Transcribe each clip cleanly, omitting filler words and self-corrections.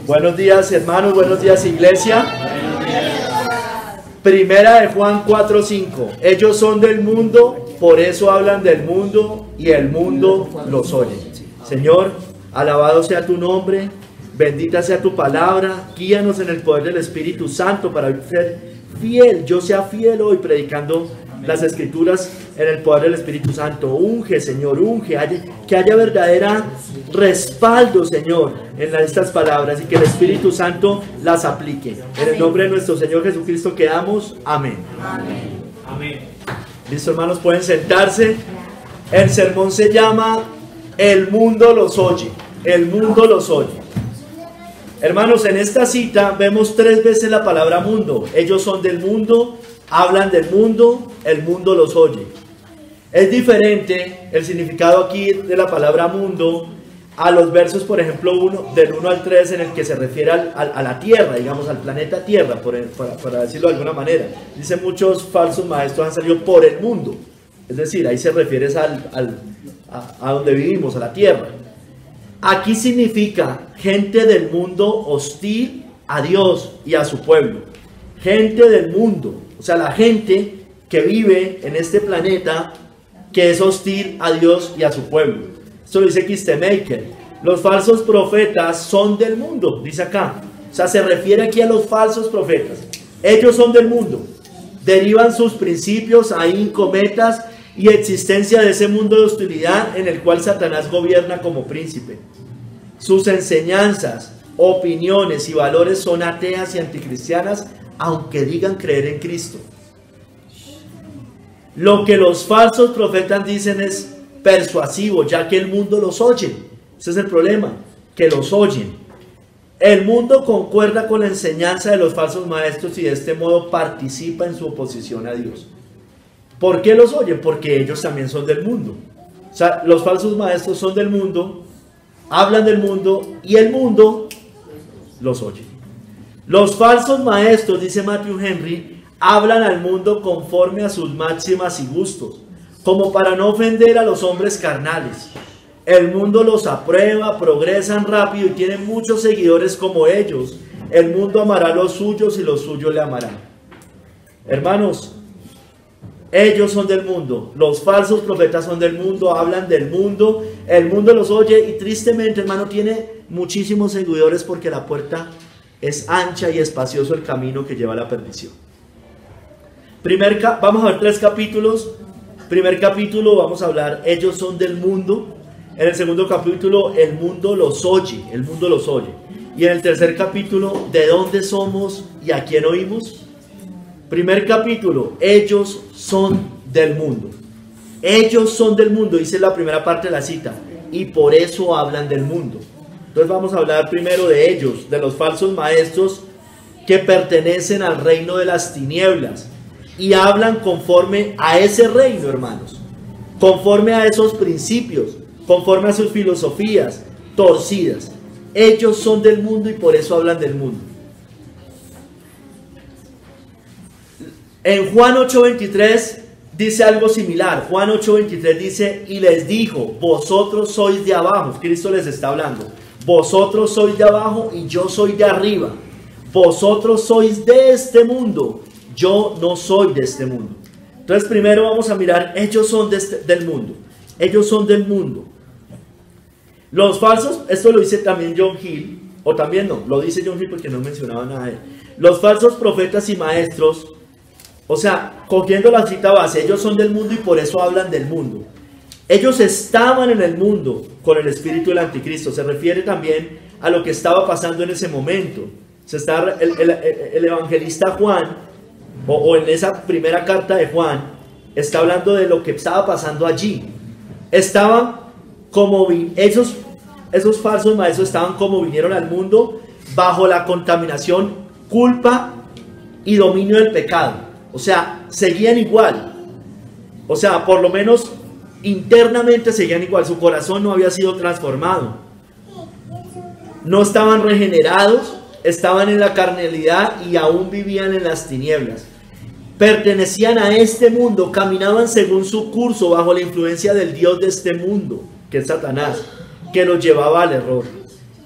Buenos días, hermanos, buenos días, iglesia. Primera de Juan 4:5. Ellos son del mundo, por eso hablan del mundo y el mundo los oye. Señor, alabado sea tu nombre, bendita sea tu palabra, guíanos en el poder del Espíritu Santo para ser fiel. Yo sea fiel hoy predicando las escrituras en el poder del Espíritu Santo. Unge, Señor, unge, que haya verdadera respaldo, Señor, en estas palabras y que el Espíritu Santo las aplique. En el nombre de nuestro Señor Jesucristo quedamos. Amén. Amén. Amén. Listo, hermanos, pueden sentarse. El sermón se llama El mundo los oye. El mundo los oye. Hermanos, en esta cita vemos 3 veces la palabra mundo. Ellos son del mundo, hablan del mundo, el mundo los oye. Es diferente el significado aquí de la palabra mundo a los versos, por ejemplo, del 1 al 3, en el que se refiere a la tierra, digamos, al planeta Tierra, para decirlo de alguna manera. Dice, muchos falsos maestros han salido por el mundo. Es decir, ahí se refiere a donde vivimos, a la tierra. Aquí significa gente del mundo hostil a Dios y a su pueblo. Gente del mundo, o sea, la gente que vive en este planeta que es hostil a Dios y a su pueblo. Esto lo dice Kistemaker. Los falsos profetas son del mundo, dice acá. O sea, se refiere aquí a los falsos profetas. Ellos son del mundo. Derivan sus principios, ahí cometas y existencia de ese mundo de hostilidad en el cual Satanás gobierna como príncipe. Sus enseñanzas, opiniones y valores son ateas y anticristianas, aunque digan creer en Cristo. Lo que los falsos profetas dicen es persuasivo, ya que el mundo los oye. Ese es el problema, que los oyen. El mundo concuerda con la enseñanza de los falsos maestros y de este modo participa en su oposición a Dios. ¿Por qué los oyen? Porque ellos también son del mundo. O sea, los falsos maestros son del mundo, hablan del mundo y el mundo los oye. Los falsos maestros, dice Matthew Henry, hablan al mundo conforme a sus máximas y gustos, como para no ofender a los hombres carnales. El mundo los aprueba, progresan rápido y tienen muchos seguidores como ellos. El mundo amará a los suyos y los suyos le amarán. Hermanos, ellos son del mundo, los falsos profetas son del mundo, hablan del mundo, el mundo los oye y tristemente, hermano, tiene muchísimos seguidores porque la puerta es ancha y espacioso el camino que lleva a la perdición. Vamos a ver 3 capítulos. Primer capítulo vamos a hablar, ellos son del mundo. En el segundo capítulo, el mundo los oye, el mundo los oye. Y en el tercer capítulo, ¿de dónde somos y a quién oímos? Primer capítulo, ellos son del mundo. Ellos son del mundo, dice la primera parte de la cita, y por eso hablan del mundo. Entonces vamos a hablar primero de ellos, de los falsos maestros que pertenecen al reino de las tinieblas y hablan conforme a ese reino, hermanos, conforme a esos principios, conforme a sus filosofías torcidas. Ellos son del mundo y por eso hablan del mundo. En Juan 8:23 dice algo similar. Juan 8:23 dice, y les dijo, vosotros sois de abajo. Cristo les está hablando. Vosotros sois de abajo y yo soy de arriba. Vosotros sois de este mundo, yo no soy de este mundo. Entonces primero vamos a mirar, ellos son del mundo. Ellos son del mundo. Los falsos, esto lo dice también John Hill, o también no, lo dice John Hill porque no mencionaba nada de él. Los falsos profetas y maestros, o sea, cogiendo la cita base, ellos son del mundo y por eso hablan del mundo. Ellos estaban en el mundo con el espíritu del anticristo. Se refiere también a lo que estaba pasando en ese momento. El evangelista Juan, o en esa primera carta de Juan, está hablando de lo que estaba pasando allí. Estaban como esos falsos maestros estaban como vinieron al mundo bajo la contaminación, culpa y dominio del pecado. O sea, seguían igual. O sea, por lo menos internamente seguían igual. Su corazón no había sido transformado. No estaban regenerados, estaban en la carnalidad y aún vivían en las tinieblas. Pertenecían a este mundo, caminaban según su curso bajo la influencia del Dios de este mundo, que es Satanás, que los llevaba al error.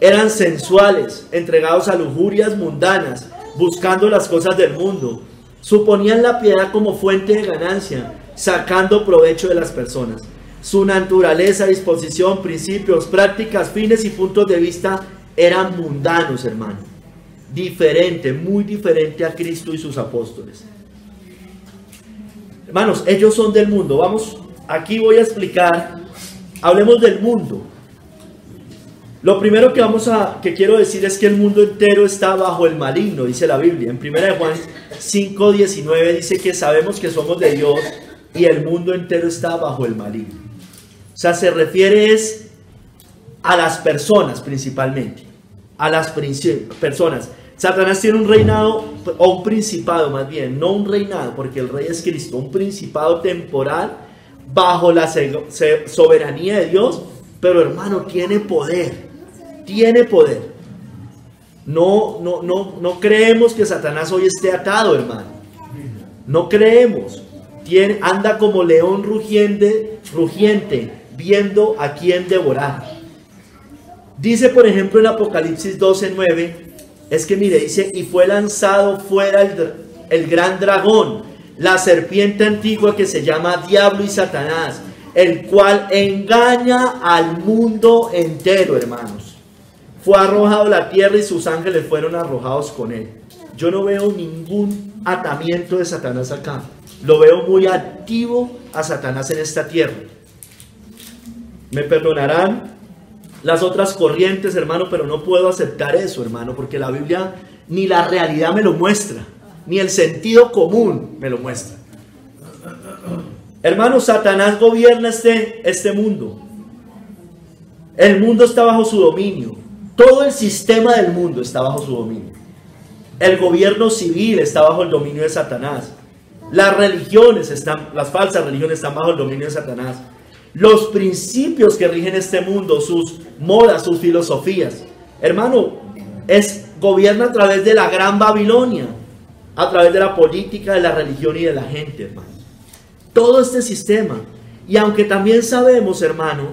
eran sensuales, entregados a lujurias mundanas, buscando las cosas del mundo. Suponían la piedad como fuente de ganancia, sacando provecho de las personas. Su naturaleza, disposición, principios, prácticas, fines y puntos de vista eran mundanos, hermano. Diferente, muy diferente a Cristo y sus apóstoles. Hermanos, ellos son del mundo. Vamos, aquí voy a explicar. Hablemos del mundo. Lo primero que quiero decir es que el mundo entero está bajo el maligno, dice la Biblia. En 1 Juan 5:19 dice que sabemos que somos de Dios y el mundo entero está bajo el maligno. O sea, se refiere a las personas principalmente, a las personas. Satanás tiene un reinado, o un principado más bien, no un reinado, porque el rey es Cristo, un principado temporal bajo la soberanía de Dios, pero hermano, tiene poder. Tiene poder. No creemos que Satanás hoy esté atado, hermano. No creemos. Anda como león rugiente, viendo a quién devorar. Dice, por ejemplo, en Apocalipsis 12:9, es que mire, dice, y fue lanzado fuera el gran dragón, la serpiente antigua que se llama Diablo y Satanás, el cual engaña al mundo entero, hermanos. Fue arrojado a la tierra y sus ángeles fueron arrojados con él. Yo no veo ningún atamiento de Satanás acá. Lo veo muy activo a Satanás en esta tierra. Me perdonarán las otras corrientes, hermano, pero no puedo aceptar eso, hermano, porque la Biblia ni la realidad me lo muestra, ni el sentido común me lo muestra. Hermano, Satanás gobierna este mundo. El mundo está bajo su dominio. Todo el sistema del mundo está bajo su dominio. El gobierno civil está bajo el dominio de Satanás. Las falsas religiones están bajo el dominio de Satanás. Los principios que rigen este mundo, sus modas, sus filosofías, hermano, gobierna a través de la gran Babilonia, a través de la política, de la religión y de la gente, hermano. Todo este sistema. Y aunque también sabemos, hermano,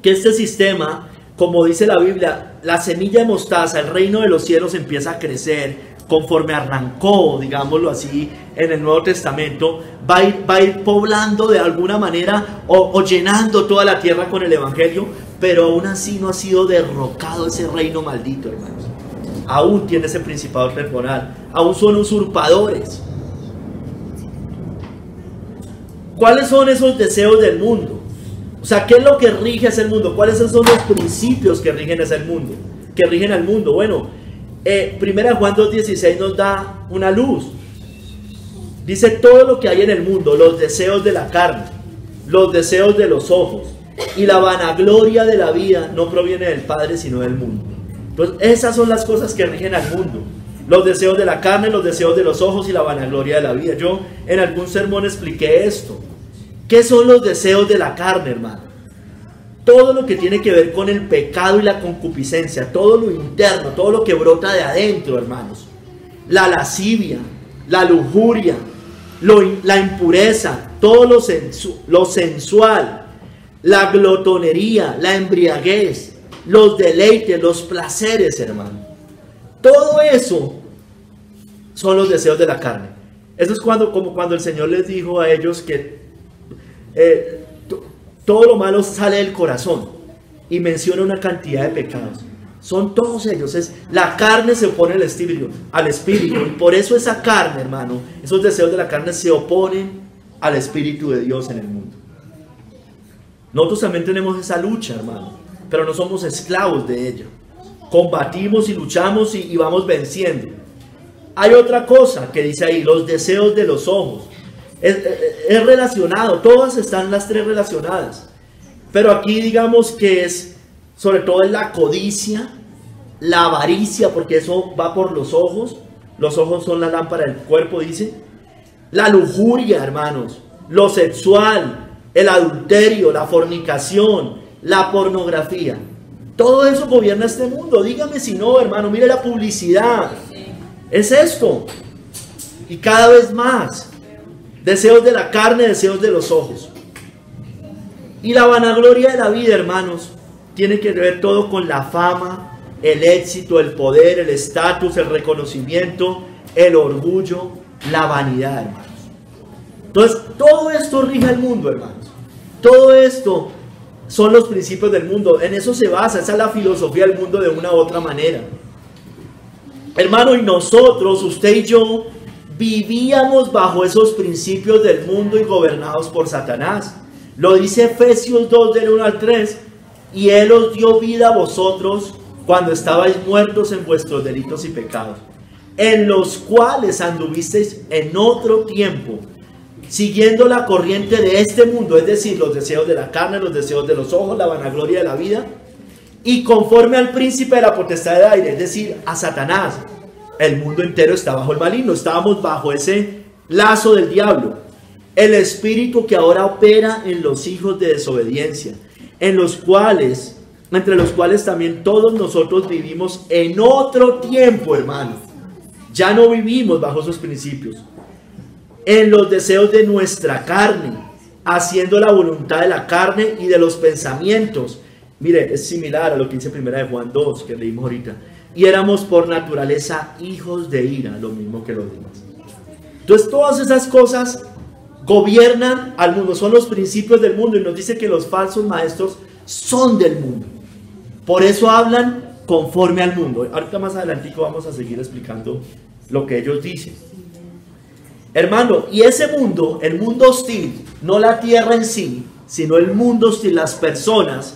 que este sistema, como dice la Biblia, la semilla de mostaza, el reino de los cielos empieza a crecer conforme arrancó, digámoslo así, en el Nuevo Testamento, va a ir poblando de alguna manera o llenando toda la tierra con el Evangelio, pero aún así no ha sido derrocado ese reino maldito, hermanos. Aún tiene ese principado temporal, aún son usurpadores. ¿Cuáles son esos deseos del mundo? O sea, ¿qué es lo que rige ese mundo? ¿Cuáles son los principios que rigen ese mundo? Que rigen al mundo. Bueno, 1 Juan 2:16 nos da una luz. Dice, todo lo que hay en el mundo, los deseos de la carne, los deseos de los ojos y la vanagloria de la vida no proviene del Padre sino del mundo. Entonces, esas son las cosas que rigen al mundo. Los deseos de la carne, los deseos de los ojos y la vanagloria de la vida. Yo en algún sermón expliqué esto. ¿Qué son los deseos de la carne, hermano? Todo lo que tiene que ver con el pecado y la concupiscencia, todo lo interno, todo lo que brota de adentro, hermanos. La lascivia, la lujuria, la impureza, todo lo sensual, la glotonería, la embriaguez, los deleites, los placeres, hermano. Todo eso son los deseos de la carne. Eso es como cuando el Señor les dijo a ellos que todo lo malo sale del corazón y menciona una cantidad de pecados. Son todos ellos. La carne se opone al espíritu, y por eso esa carne, hermano, esos deseos de la carne se oponen al Espíritu de Dios en el mundo. Nosotros también tenemos esa lucha, hermano, pero no somos esclavos de ella. Combatimos y luchamos y vamos venciendo. Hay otra cosa que dice ahí, los deseos de los ojos. Es relacionado, todas están las tres relacionadas. Pero aquí digamos que sobre todo es la codicia, la avaricia, porque eso va por los ojos. Los ojos son la lámpara del cuerpo, dice. La lujuria, hermanos, lo sexual, el adulterio, la fornicación, la pornografía. Todo eso gobierna este mundo. Dígame si no, hermano, mire la publicidad. Es esto. Y cada vez más. Deseos de la carne, deseos de los ojos. Y la vanagloria de la vida, hermanos, tiene que ver todo con la fama, el éxito, el poder, el estatus, el reconocimiento, el orgullo, la vanidad, hermanos. Entonces, todo esto rige el mundo, hermanos. Todo esto son los principios del mundo. En eso se basa, esa es la filosofía del mundo de una u otra manera. Hermano, y nosotros, usted y yo, vivíamos bajo esos principios del mundo y gobernados por Satanás. Lo dice Efesios 2, del 1 al 3. Y Él os dio vida a vosotros cuando estabais muertos en vuestros delitos y pecados, en los cuales anduvisteis en otro tiempo, siguiendo la corriente de este mundo, es decir, los deseos de la carne, los deseos de los ojos, la vanagloria de la vida, y conforme al príncipe de la potestad del aire, es decir, a Satanás. El mundo entero está bajo el maligno, estábamos bajo ese lazo del diablo, el espíritu que ahora opera en los hijos de desobediencia, entre los cuales también todos nosotros vivimos en otro tiempo, hermano. Ya no vivimos bajo esos principios, en los deseos de nuestra carne, haciendo la voluntad de la carne y de los pensamientos. Mire, es similar a lo que dice primera de Juan 2, que leímos ahorita. Y éramos por naturaleza hijos de ira, lo mismo que los demás. Entonces todas esas cosas gobiernan al mundo, son los principios del mundo, y nos dice que los falsos maestros son del mundo. Por eso hablan conforme al mundo. Ahorita más adelantico vamos a seguir explicando lo que ellos dicen. Hermano, y ese mundo, el mundo hostil, no la tierra en sí, sino el mundo hostil, las personas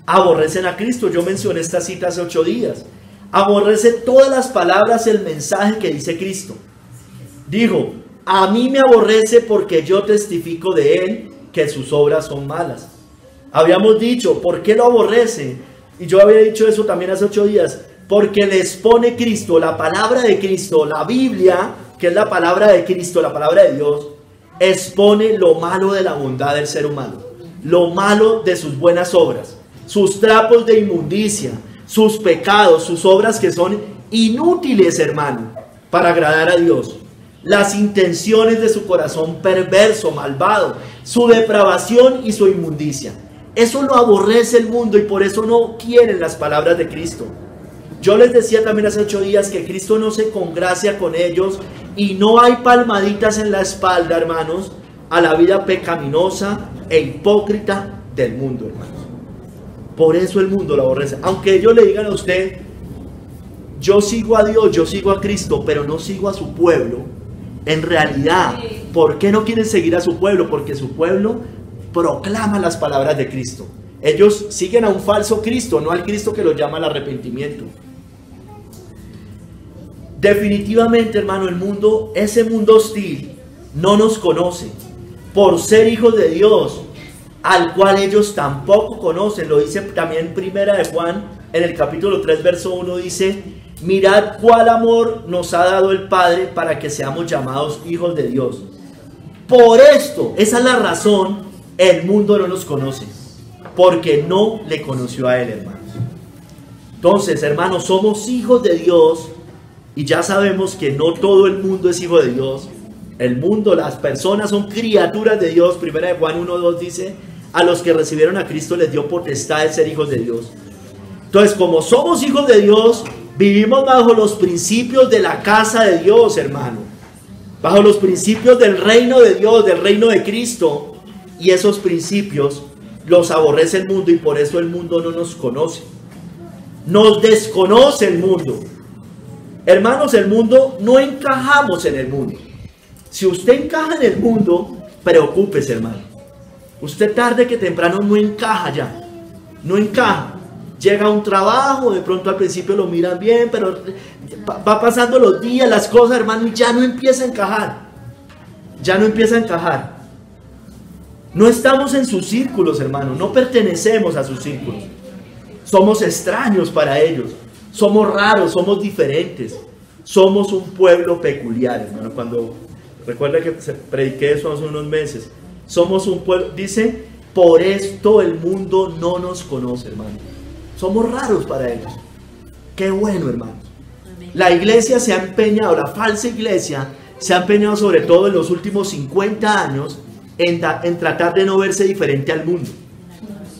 aborrecen a Cristo. Yo mencioné esta cita hace 8 días. Aborrece todas las palabras, el mensaje que dice Cristo. Dijo: a mí me aborrece porque yo testifico de él que sus obras son malas. Habíamos dicho, ¿por qué lo aborrece? Y yo había dicho eso también hace 8 días. Porque le expone Cristo, la palabra de Cristo, la Biblia, que es la palabra de Cristo, la palabra de Dios, expone lo malo de la bondad del ser humano, lo malo de sus buenas obras, sus trapos de inmundicia, sus pecados, sus obras que son inútiles, hermano, para agradar a Dios, las intenciones de su corazón perverso, malvado, su depravación y su inmundicia. Eso lo aborrece el mundo y por eso no quieren las palabras de Cristo. Yo les decía también hace 8 días que Cristo no se congracia con ellos y no hay palmaditas en la espalda, hermanos, a la vida pecaminosa e hipócrita del mundo, hermanos. Por eso el mundo lo aborrece. Aunque ellos le digan a usted, yo sigo a Dios, yo sigo a Cristo, pero no sigo a su pueblo. En realidad, ¿por qué no quieren seguir a su pueblo? Porque su pueblo proclama las palabras de Cristo. Ellos siguen a un falso Cristo, no al Cristo que los llama al arrepentimiento. Definitivamente, hermano, el mundo, ese mundo hostil, no nos conoce por ser hijos de Dios, al cual ellos tampoco conocen. Lo dice también primera de Juan, en el capítulo 3, verso 1, dice: mirad cuál amor nos ha dado el Padre para que seamos llamados hijos de Dios. Por esto, esa es la razón, el mundo no nos conoce, porque no le conoció a Él, hermanos. Entonces, hermanos, somos hijos de Dios y ya sabemos que no todo el mundo es hijo de Dios. El mundo, las personas son criaturas de Dios. Primera de Juan 1:2 dice: a los que recibieron a Cristo les dio potestad de ser hijos de Dios. Entonces, como somos hijos de Dios, vivimos bajo los principios de la casa de Dios, hermano, bajo los principios del reino de Dios, del reino de Cristo, y esos principios los aborrece el mundo y por eso el mundo no nos conoce. Nos desconoce el mundo. Hermanos, el mundo, no encajamos en el mundo. Si usted encaja en el mundo, preocúpese, hermano. Usted tarde que temprano no encaja ya. No encaja. Llega a un trabajo, de pronto al principio lo miran bien, pero va pasando los días, las cosas, hermano, y ya no empieza a encajar. Ya no empieza a encajar. No estamos en sus círculos, hermano. No pertenecemos a sus círculos. Somos extraños para ellos. Somos raros, somos diferentes. Somos un pueblo peculiar, hermano. Cuando recuerda que prediqué eso hace unos meses. Somos un pueblo, dice, por esto el mundo no nos conoce, hermano. Somos raros para ellos. Qué bueno, hermano. La iglesia se ha empeñado, la falsa iglesia se ha empeñado sobre todo en los últimos 50 años en tratar de no verse diferente al mundo.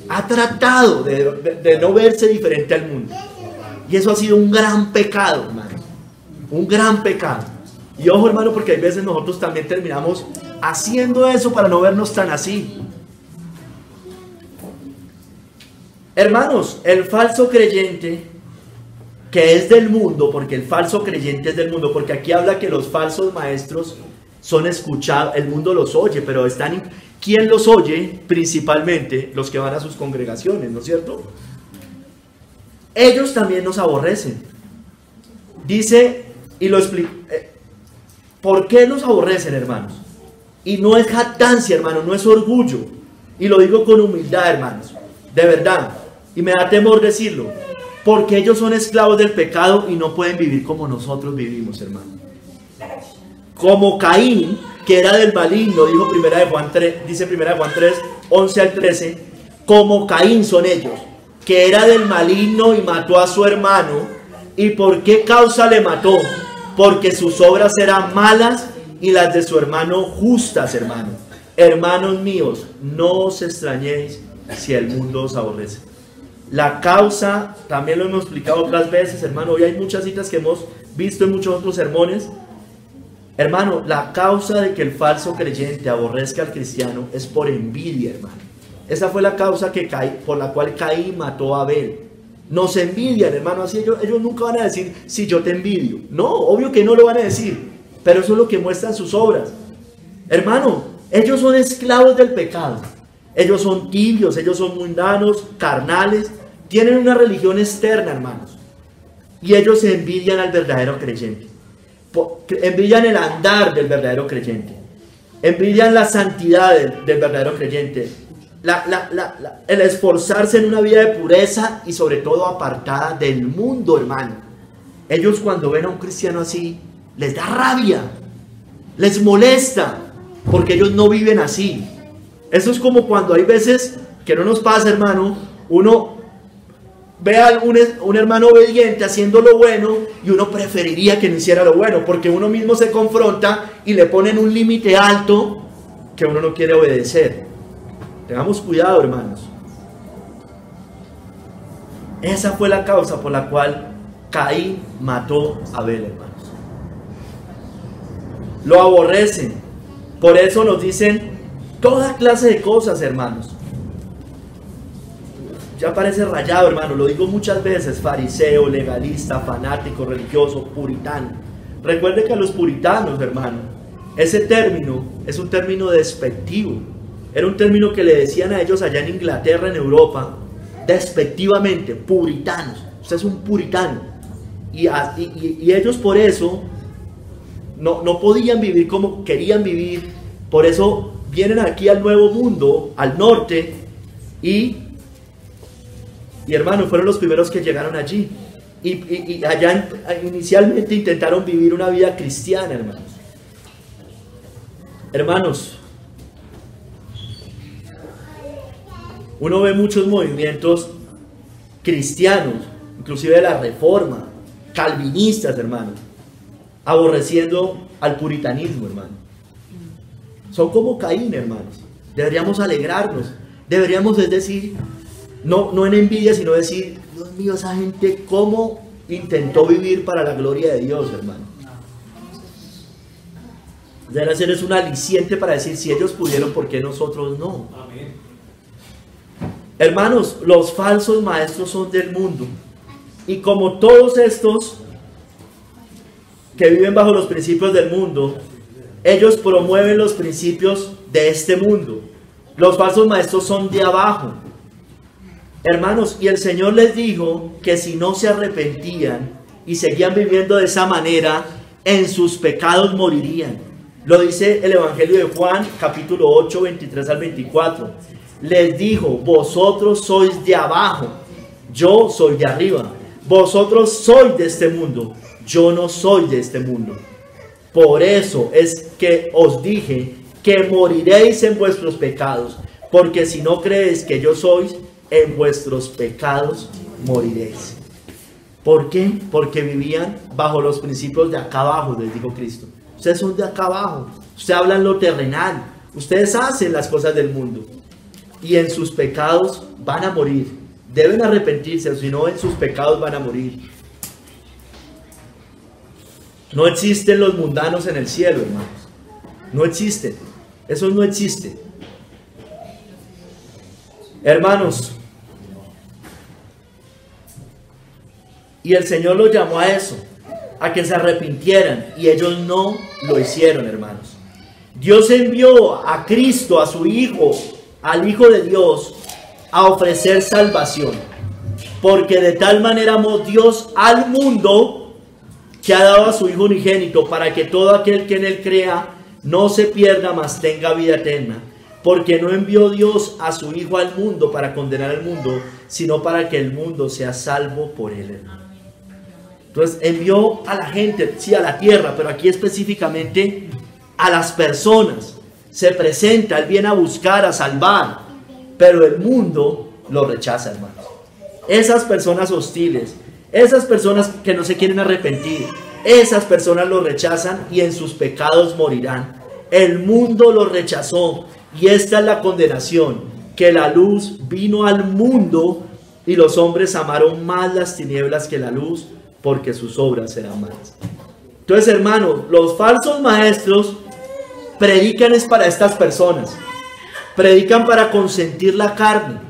Ha tratado de no verse diferente al mundo. Y eso ha sido un gran pecado, hermano. Un gran pecado. Y ojo, hermano, porque hay veces nosotros también terminamos haciendo eso para no vernos tan así. Hermanos, el falso creyente que es del mundo, porque el falso creyente es del mundo, porque aquí habla que los falsos maestros son escuchados, el mundo los oye, pero están... ¿Quién los oye? Principalmente los que van a sus congregaciones, ¿no es cierto? Ellos también nos aborrecen. Dice, y lo explica, ¿por qué nos aborrecen, hermanos? Y no es jactancia, hermano, no es orgullo. Y lo digo con humildad, hermanos, de verdad. Y me da temor decirlo. Porque ellos son esclavos del pecado y no pueden vivir como nosotros vivimos, hermano. Como Caín, que era del maligno, dijo dice 1 Juan 3, 11 al 13, como Caín son ellos, que era del maligno y mató a su hermano. ¿Y por qué causa le mató? Porque sus obras eran malas y las de su hermano justas, hermano. Hermanos míos, no os extrañéis si el mundo os aborrece. La causa, también lo hemos explicado otras veces, hermano. Hoy hay muchas citas que hemos visto en muchos otros sermones. Hermano, la causa de que el falso creyente aborrezca al cristiano es por envidia, hermano. Esa fue la causa por la cual Caín mató a Abel. Nos envidian, hermano. Así ellos nunca van a decir, si yo te envidio. No, obvio que no lo van a decir. Pero eso es lo que muestran sus obras. Hermano, ellos son esclavos del pecado. Ellos son tibios, ellos son mundanos, carnales. Tienen una religión externa, hermanos. Y ellos envidian al verdadero creyente. Envidian el andar del verdadero creyente. Envidian la santidad del verdadero creyente. El esforzarse en una vida de pureza y sobre todo apartada del mundo, hermano. Ellos cuando ven a un cristiano así, les da rabia. Les molesta. Porque ellos no viven así. Eso es como cuando hay veces que no nos pasa, hermano. Uno ve a un hermano obediente haciendo lo bueno y uno preferiría que no hiciera lo bueno, porque uno mismo se confronta y le ponen un límite alto que uno no quiere obedecer. Tengamos cuidado, hermanos. Esa fue la causa por la cual Caín mató a Abel, hermanos. Lo aborrecen. Por eso nos dicen toda clase de cosas, hermanos. Ya parece rayado, hermano, lo digo muchas veces: fariseo, legalista, fanático, religioso, puritano. Recuerde que a los puritanos, hermano, ese término es un término despectivo. Era un término que le decían a ellos allá en Inglaterra, en Europa, despectivamente: puritanos. Usted es un puritano. Y ellos por eso no podían vivir como querían vivir. Por eso vienen aquí al Nuevo Mundo, al norte, y hermano, fueron los primeros que llegaron allí. Y allá inicialmente intentaron vivir una vida cristiana, hermanos. Hermanos, uno ve muchos movimientos cristianos, inclusive de la Reforma, calvinistas, hermano, aborreciendo al puritanismo, hermano. Son como Caín, hermanos. Deberíamos alegrarnos. Deberíamos, es decir, no en envidia, sino decir: Dios mío, esa gente cómo intentó vivir para la gloria de Dios, hermano. Debe ser es un aliciente para decir: si ellos pudieron, ¿por qué nosotros no? Amén. Hermanos, los falsos maestros son del mundo. Y como todos estos que viven bajo los principios del mundo, ellos promueven los principios de este mundo. Los falsos maestros son de abajo, hermanos, y el Señor les dijo que si no se arrepentían y seguían viviendo de esa manera, en sus pecados morirían. Lo dice el Evangelio de Juan, capítulo 8, 23 al 24. Les dijo: vosotros sois de abajo, yo soy de arriba. Vosotros sois de este mundo, yo no soy de este mundo. Por eso es que os dije que moriréis en vuestros pecados, porque si no creéis que yo sois, en vuestros pecados moriréis. ¿Por qué? Porque vivían bajo los principios de acá abajo, les dijo Cristo. Ustedes son de acá abajo, ustedes hablan lo terrenal, ustedes hacen las cosas del mundo y en sus pecados van a morir. Deben arrepentirse, o si no, en sus pecados van a morir. No existen los mundanos en el cielo, hermanos. No existen. Eso no existe. Hermanos, y el Señor los llamó a eso, a que se arrepintieran, y ellos no lo hicieron, hermanos. Dios envió a Cristo, a su Hijo, al Hijo de Dios, a ofrecer salvación, porque de tal manera amó Dios al mundo que ha dado a su Hijo unigénito, para que todo aquel que en él crea no se pierda, mas tenga vida eterna. Porque no envió Dios a su Hijo al mundo para condenar al mundo, sino para que el mundo sea salvo por él, hermano. Entonces envió a la gente, sí, a la tierra, pero aquí específicamente a las personas. Se presenta, él viene a buscar, a salvar, pero el mundo lo rechaza, hermano. Esas personas hostiles, esas personas que no se quieren arrepentir, esas personas lo rechazan y en sus pecados morirán. El mundo lo rechazó. Y esta es la condenación, que la luz vino al mundo y los hombres amaron más las tinieblas que la luz, porque sus obras eran malas. Entonces, hermanos, los falsos maestros predican es para estas personas. Predican para consentir la carne,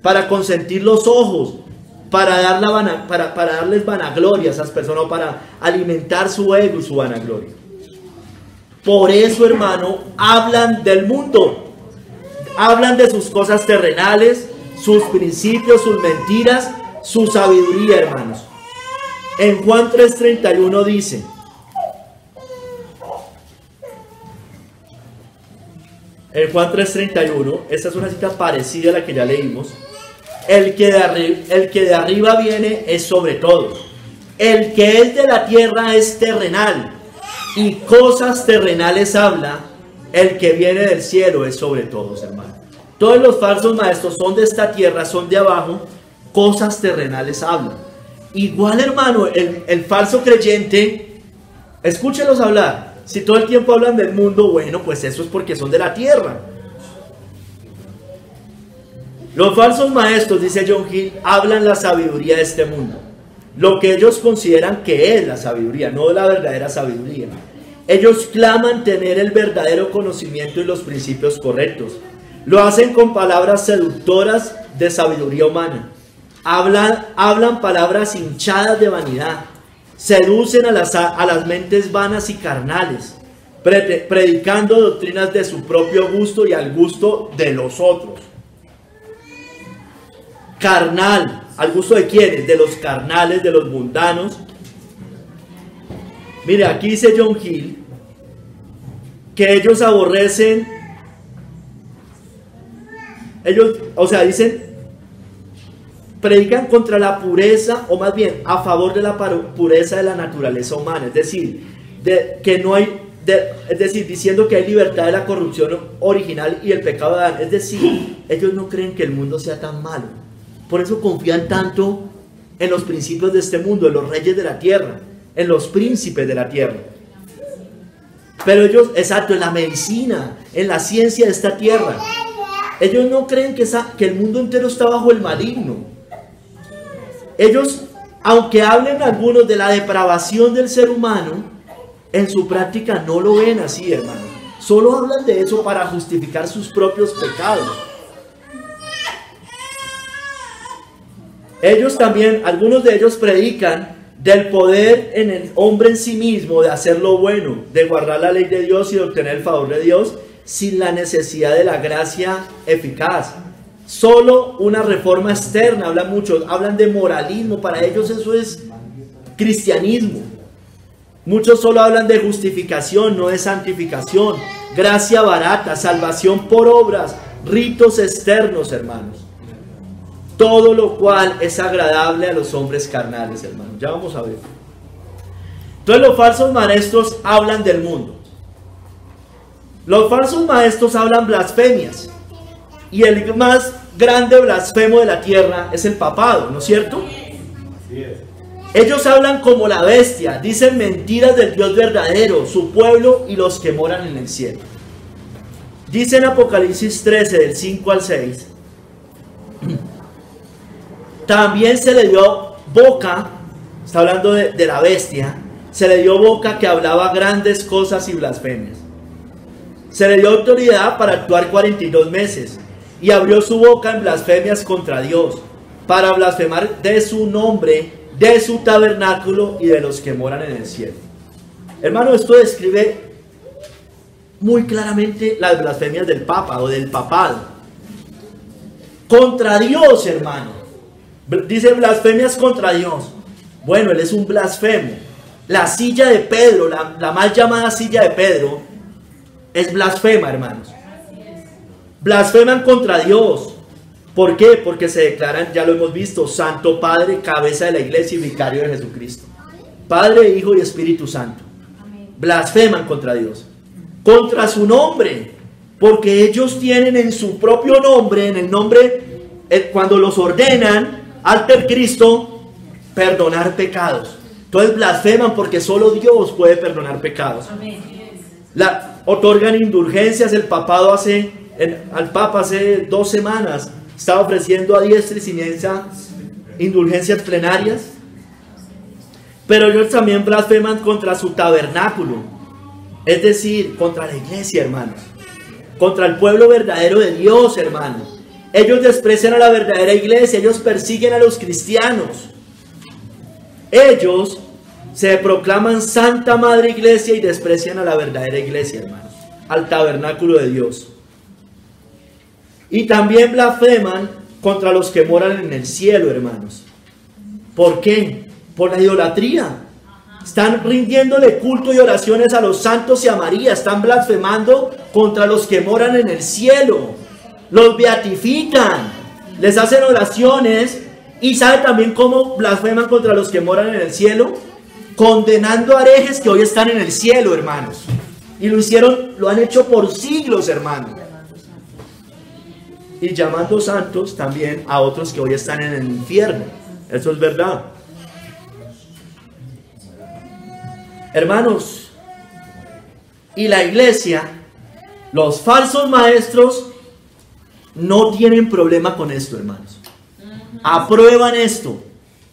para consentir los ojos, para darles vanagloria a esas personas, o para alimentar su ego y su vanagloria. Por eso, hermano, hablan del mundo, hablan de sus cosas terrenales, sus principios, sus mentiras, su sabiduría, hermanos. En Juan 3:31 dice: en Juan 3:31, esta es una cita parecida a la que ya leímos. El que de arriba viene es sobre todo. El que es de la tierra es terrenal, y cosas terrenales habla. El que viene del cielo es sobre todos, hermano. Todos los falsos maestros son de esta tierra, son de abajo, cosas terrenales hablan. Igual, hermano, el falso creyente, escúchelos hablar. Si todo el tiempo hablan del mundo, bueno, pues eso es porque son de la tierra. Los falsos maestros, dice John Hill, hablan la sabiduría de este mundo. Lo que ellos consideran que es la sabiduría, no la verdadera sabiduría. Ellos claman tener el verdadero conocimiento y los principios correctos. Lo hacen con palabras seductoras de sabiduría humana. Hablan palabras hinchadas de vanidad. Seducen a las mentes vanas y carnales, predicando doctrinas de su propio gusto y al gusto de los otros. Carnal, ¿al gusto de quiénes? De los carnales, de los mundanos. Mire, aquí dice John Hill que ellos aborrecen, predican contra la pureza, o más bien a favor de la pureza de la naturaleza humana, es decir, diciendo que hay libertad de la corrupción original y el pecado de Adán. Es decir, ellos no creen que el mundo sea tan malo. Por eso confían tanto en los principios de este mundo, en los reyes de la tierra, en los príncipes de la tierra. Pero ellos, exacto, en la medicina, en la ciencia de esta tierra, ellos no creen que el mundo entero está bajo el maligno. Ellos, aunque hablen algunos de la depravación del ser humano, en su práctica no lo ven así, hermano. Solo hablan de eso para justificar sus propios pecados. Ellos también, algunos de ellos predican del poder en el hombre en sí mismo, de hacer lo bueno, de guardar la ley de Dios y de obtener el favor de Dios, sin la necesidad de la gracia eficaz. Solo una reforma externa, hablan de moralismo. Para ellos eso es cristianismo. Muchos solo hablan de justificación, no de santificación, gracia barata, salvación por obras, ritos externos, hermanos. Todo lo cual es agradable a los hombres carnales, hermanos. Ya vamos a ver. Entonces los falsos maestros hablan del mundo. Los falsos maestros hablan blasfemias. Y el más grande blasfemo de la tierra es el papado, ¿no es cierto? Así es. Ellos hablan como la bestia, dicen mentiras del Dios verdadero, su pueblo y los que moran en el cielo. Dice en Apocalipsis 13, del 5 al 6. También se le dio boca, está hablando de la bestia, se le dio boca que hablaba grandes cosas y blasfemias. Se le dio autoridad para actuar 42 meses y abrió su boca en blasfemias contra Dios, para blasfemar de su nombre, de su tabernáculo y de los que moran en el cielo. Hermano, esto describe muy claramente las blasfemias del Papa o del papado. Contra Dios, hermano. Dice blasfemias contra Dios. Bueno, él es un blasfemo. La silla de Pedro, la mal llamada silla de Pedro, es blasfema, hermanos. Blasfeman contra Dios. ¿Por qué? Porque se declaran, ya lo hemos visto, Santo Padre, cabeza de la iglesia y vicario de Jesucristo. Padre, Hijo y Espíritu Santo. Blasfeman contra Dios. Contra su nombre. Porque ellos tienen en su propio nombre, en el nombre, cuando los ordenan, alter Cristo, perdonar pecados. Entonces blasfeman porque solo Dios puede perdonar pecados. Otorgan indulgencias. El papado al Papa hace 2 semanas estaba ofreciendo a diestra y siniestra indulgencias plenarias. Pero ellos también blasfeman contra su tabernáculo, es decir, contra la iglesia, hermanos, contra el pueblo verdadero de Dios, hermanos. Ellos desprecian a la verdadera iglesia, ellos persiguen a los cristianos. Ellos se proclaman Santa Madre Iglesia y desprecian a la verdadera iglesia, hermanos, al tabernáculo de Dios. Y también blasfeman contra los que moran en el cielo, hermanos. ¿Por qué? Por la idolatría. Están rindiéndole culto y oraciones a los santos y a María. Están blasfemando contra los que moran en el cielo. Los beatifican. Les hacen oraciones. ¿Y sabe también cómo blasfeman contra los que moran en el cielo? Condenando a herejes que hoy están en el cielo, hermanos. Y lo han hecho por siglos, hermanos. Y llamando santos también a otros que hoy están en el infierno. Eso es verdad. Hermanos, y la iglesia, los falsos maestros no tienen problema con esto, hermanos. Aprueban esto.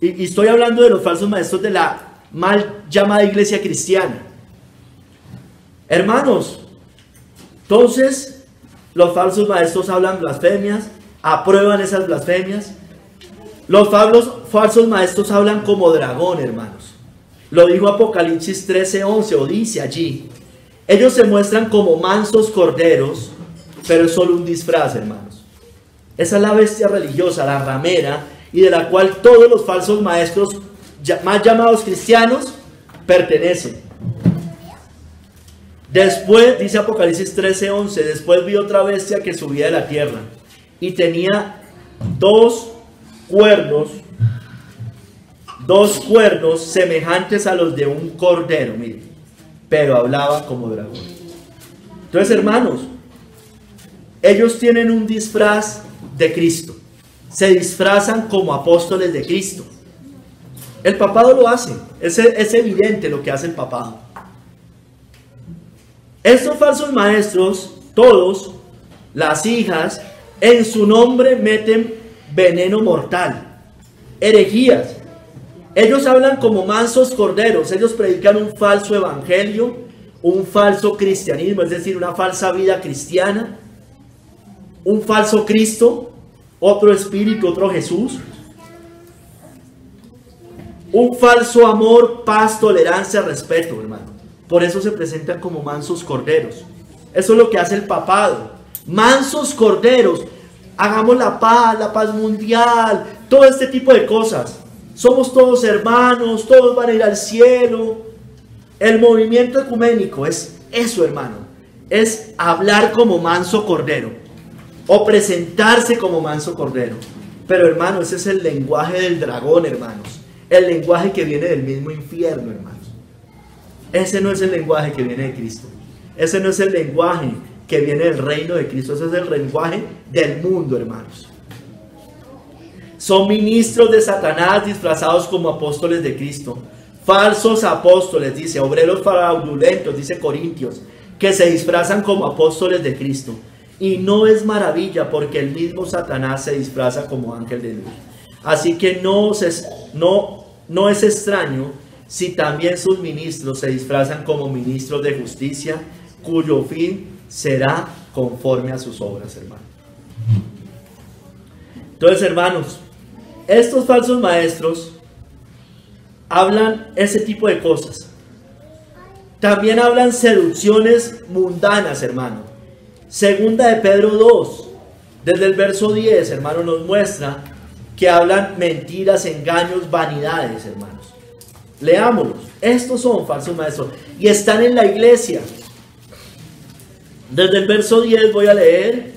Y estoy hablando de los falsos maestros de la mal llamada iglesia cristiana. Hermanos, entonces los falsos maestros hablan blasfemias, aprueban esas blasfemias. Los falsos maestros hablan como dragón, hermanos. Lo dijo Apocalipsis 13:11, o dice allí. Ellos se muestran como mansos corderos, pero es solo un disfraz, hermanos. Esa es la bestia religiosa, la ramera, y de la cual todos los falsos maestros, más llamados cristianos, pertenecen. Después, dice Apocalipsis 13:11, después vi otra bestia que subía de la tierra, y tenía dos cuernos semejantes a los de un cordero, mire, pero hablaba como dragón. Entonces, hermanos, ellos tienen un disfraz de Cristo, se disfrazan como apóstoles de Cristo. El papado lo hace, es evidente lo que hace el papado. Estos falsos maestros, todos, las hijas, en su nombre meten veneno mortal, herejías. Ellos hablan como mansos corderos, ellos predican un falso evangelio, un falso cristianismo, es decir, una falsa vida cristiana, un falso Cristo, otro espíritu, otro Jesús, un falso amor, paz, tolerancia, respeto, hermano. Por eso se presentan como mansos corderos. Eso es lo que hace el papado. Mansos corderos. Hagamos la paz mundial, todo este tipo de cosas. Somos todos hermanos, todos van a ir al cielo. El movimiento ecuménico es eso, hermano. Es hablar como manso cordero. O presentarse como manso cordero. Pero, hermano, ese es el lenguaje del dragón, hermanos. El lenguaje que viene del mismo infierno, hermanos. Ese no es el lenguaje que viene de Cristo. Ese no es el lenguaje que viene del reino de Cristo. Ese es el lenguaje del mundo, hermanos. Son ministros de Satanás disfrazados como apóstoles de Cristo. Falsos apóstoles, dice, obreros fraudulentos, dice Corintios, que se disfrazan como apóstoles de Cristo. Y no es maravilla, porque el mismo Satanás se disfraza como ángel de luz. Así que no es extraño si también sus ministros se disfrazan como ministros de justicia, cuyo fin será conforme a sus obras, hermanos. Entonces, hermanos, estos falsos maestros hablan ese tipo de cosas. También hablan seducciones mundanas, hermano. Segunda de Pedro 2, desde el verso 10, hermano, nos muestra que hablan mentiras, engaños, vanidades, hermanos. Leámoslos. Estos son falsos maestros y están en la iglesia. Desde el verso 10 voy a leer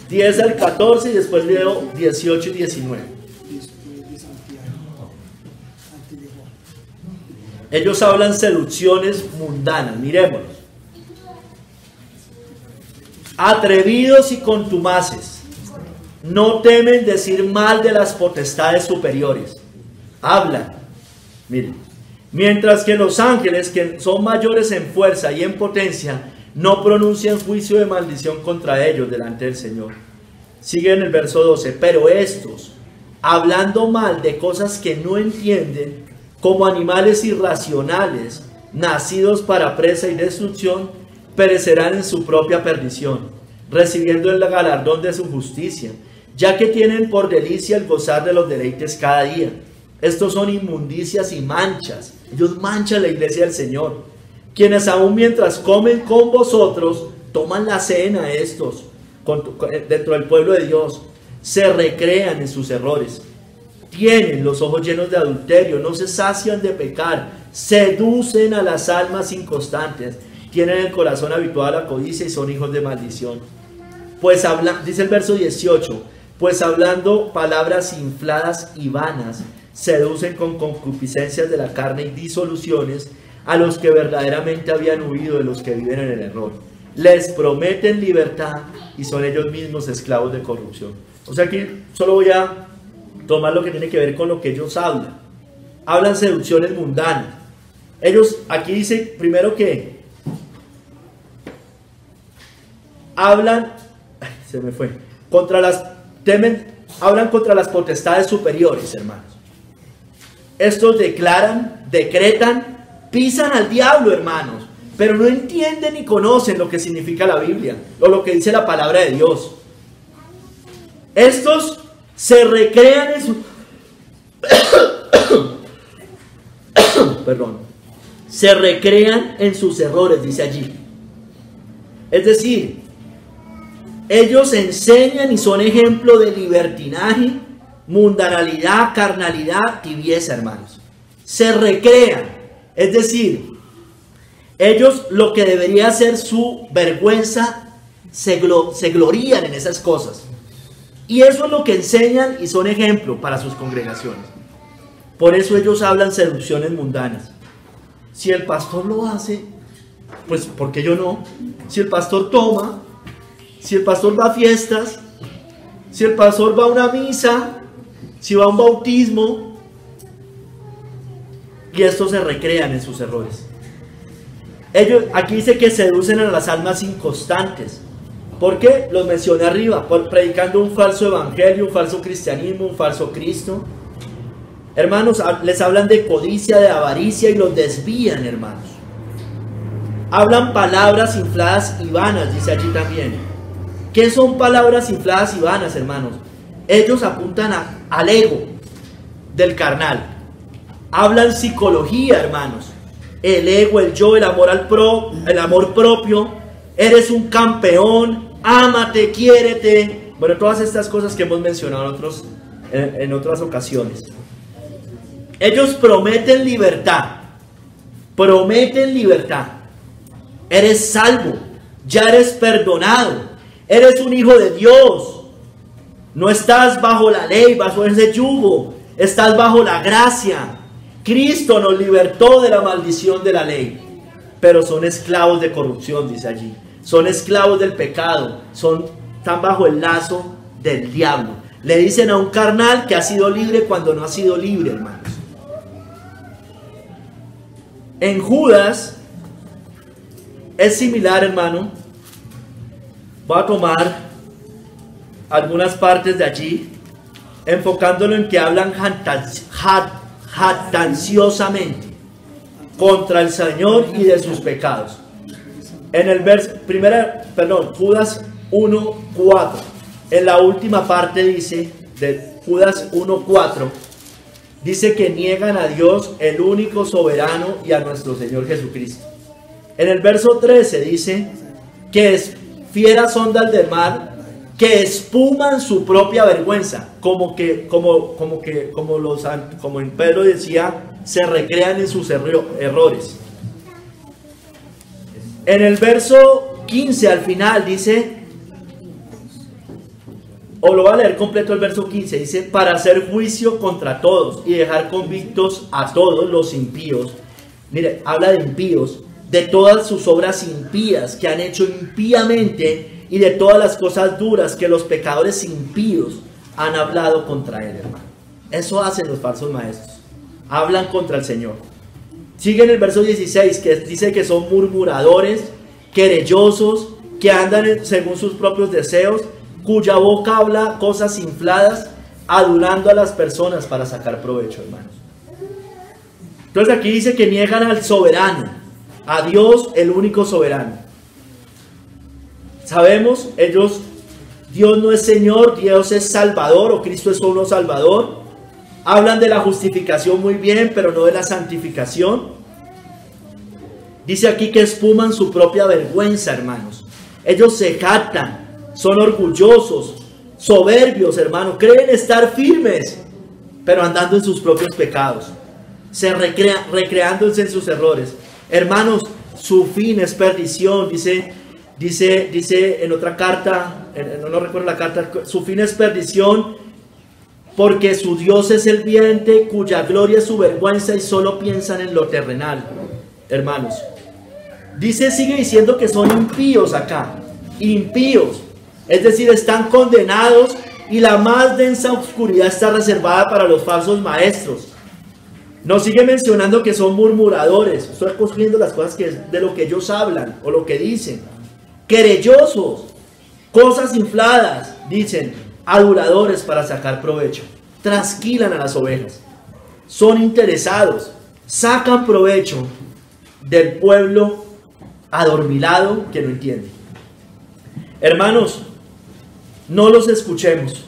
10 al 14 y después leo 18 y 19. Ellos hablan seducciones mundanas. Mirémoslos. Atrevidos y contumaces, no temen decir mal de las potestades superiores. Hablan. Miren. Mientras que los ángeles, que son mayores en fuerza y en potencia, no pronuncian juicio de maldición contra ellos delante del Señor. Sigue en el verso 12. Pero estos, hablando mal de cosas que no entienden, como animales irracionales, nacidos para presa y destrucción, perecerán en su propia perdición, recibiendo el galardón de su justicia, ya que tienen por delicia el gozar de los deleites cada día. Estos son inmundicias y manchas. Ellos manchan la iglesia del Señor, quienes aún mientras comen con vosotros, toman la cena estos, dentro del pueblo de Dios, se recrean en sus errores. Tienen los ojos llenos de adulterio, no se sacian de pecar, seducen a las almas inconstantes, tienen el corazón habituado a la codicia y son hijos de maldición. Pues dice el verso 18, pues hablando palabras infladas y vanas, seducen con concupiscencias de la carne y disoluciones a los que verdaderamente habían huido de los que viven en el error. Les prometen libertad y son ellos mismos esclavos de corrupción. O sea que solo voy a tomar lo que tiene que ver con lo que ellos hablan. Hablan seducciones mundanas. Ellos, aquí dice primero que hablan, se me fue, hablan contra las potestades superiores, hermanos. Estos declaran, decretan, pisan al diablo, hermanos, pero no entienden ni conocen lo que significa la Biblia o lo que dice la palabra de Dios. Estos se recrean en su perdón, se recrean en sus errores, dice allí. Es decir, ellos enseñan y son ejemplo de libertinaje, mundanalidad, carnalidad, tibieza, hermanos. Se recrean, es decir, ellos lo que debería ser su vergüenza, se glorían en esas cosas. Y eso es lo que enseñan y son ejemplo para sus congregaciones. Por eso ellos hablan seducciones mundanas. Si el pastor lo hace, pues ¿por qué yo no? Si el pastor toma, si el pastor va a fiestas, si el pastor va a una misa, si va a un bautismo, y estos se recrean en sus errores. Ellos, aquí dice que seducen a las almas inconstantes. ¿Por qué? Los mencioné arriba, predicando un falso evangelio, un falso cristianismo, un falso Cristo. Hermanos, les hablan de codicia, de avaricia y los desvían, hermanos. Hablan palabras infladas y vanas, dice allí también. ¿Qué son palabras infladas y vanas, hermanos? Ellos apuntan al ego del carnal. Hablan psicología, hermanos. El ego, el yo, el amor propio. Eres un campeón, ámate, quiérete. Bueno, todas estas cosas que hemos mencionado en otras ocasiones. Ellos prometen libertad. Prometen libertad. Eres salvo. Ya eres perdonado. Eres un hijo de Dios. No estás bajo la ley, bajo ese yugo. Estás bajo la gracia. Cristo nos libertó de la maldición de la ley. Pero son esclavos de corrupción, dice allí. Son esclavos del pecado. Están bajo el lazo del diablo. Le dicen a un carnal que ha sido libre cuando no ha sido libre, hermanos. En Judas es similar, hermano. Voy a tomar algunas partes de allí, enfocándolo en que hablan jactanciosamente contra el Señor y de sus pecados. En el verso, Judas 1:4, en la última parte dice, de Judas 1:4, dice que niegan a Dios, el único soberano, y a nuestro Señor Jesucristo. En el verso 13 dice que fieras ondas del mar que espuman su propia vergüenza, como Pedro decía, se recrean en sus errores. En el verso 15 al final dice, o lo voy a leer completo el verso 15, dice, para hacer juicio contra todos y dejar convictos a todos los impíos. Mire, habla de impíos, de todas sus obras impías que han hecho impíamente y de todas las cosas duras que los pecadores impíos han hablado contra él, hermano. Eso hacen los falsos maestros, hablan contra el Señor. Sigue en el verso 16, que dice que son murmuradores, querellosos, que andan según sus propios deseos, cuya boca habla cosas infladas, adulando a las personas para sacar provecho, hermanos. Entonces aquí dice que niegan al soberano, a Dios, el único soberano. Sabemos, Dios no es Señor, Dios es Salvador, o Cristo es solo Salvador. Hablan de la justificación muy bien, pero no de la santificación. Dice aquí que espuman su propia vergüenza, hermanos. Ellos se jactan, son orgullosos, soberbios, hermanos. Creen estar firmes, pero andando en sus propios pecados. Se recreándose en sus errores. Hermanos, su fin es perdición. Dice en otra carta, no recuerdo la carta, su fin es perdición, porque su Dios es el vientre, cuya gloria es su vergüenza, y solo piensan en lo terrenal, hermanos. Sigue diciendo que son impíos acá, impíos, es decir, están condenados, y la más densa oscuridad está reservada para los falsos maestros. Nos sigue mencionando que son murmuradores. Estoy cogiendo las cosas de lo que ellos hablan o lo que dicen. Querellosos, cosas infladas, dicen, aduladores para sacar provecho. Trasquilan a las ovejas. Son interesados, sacan provecho del pueblo adormilado que no entiende. Hermanos, no los escuchemos.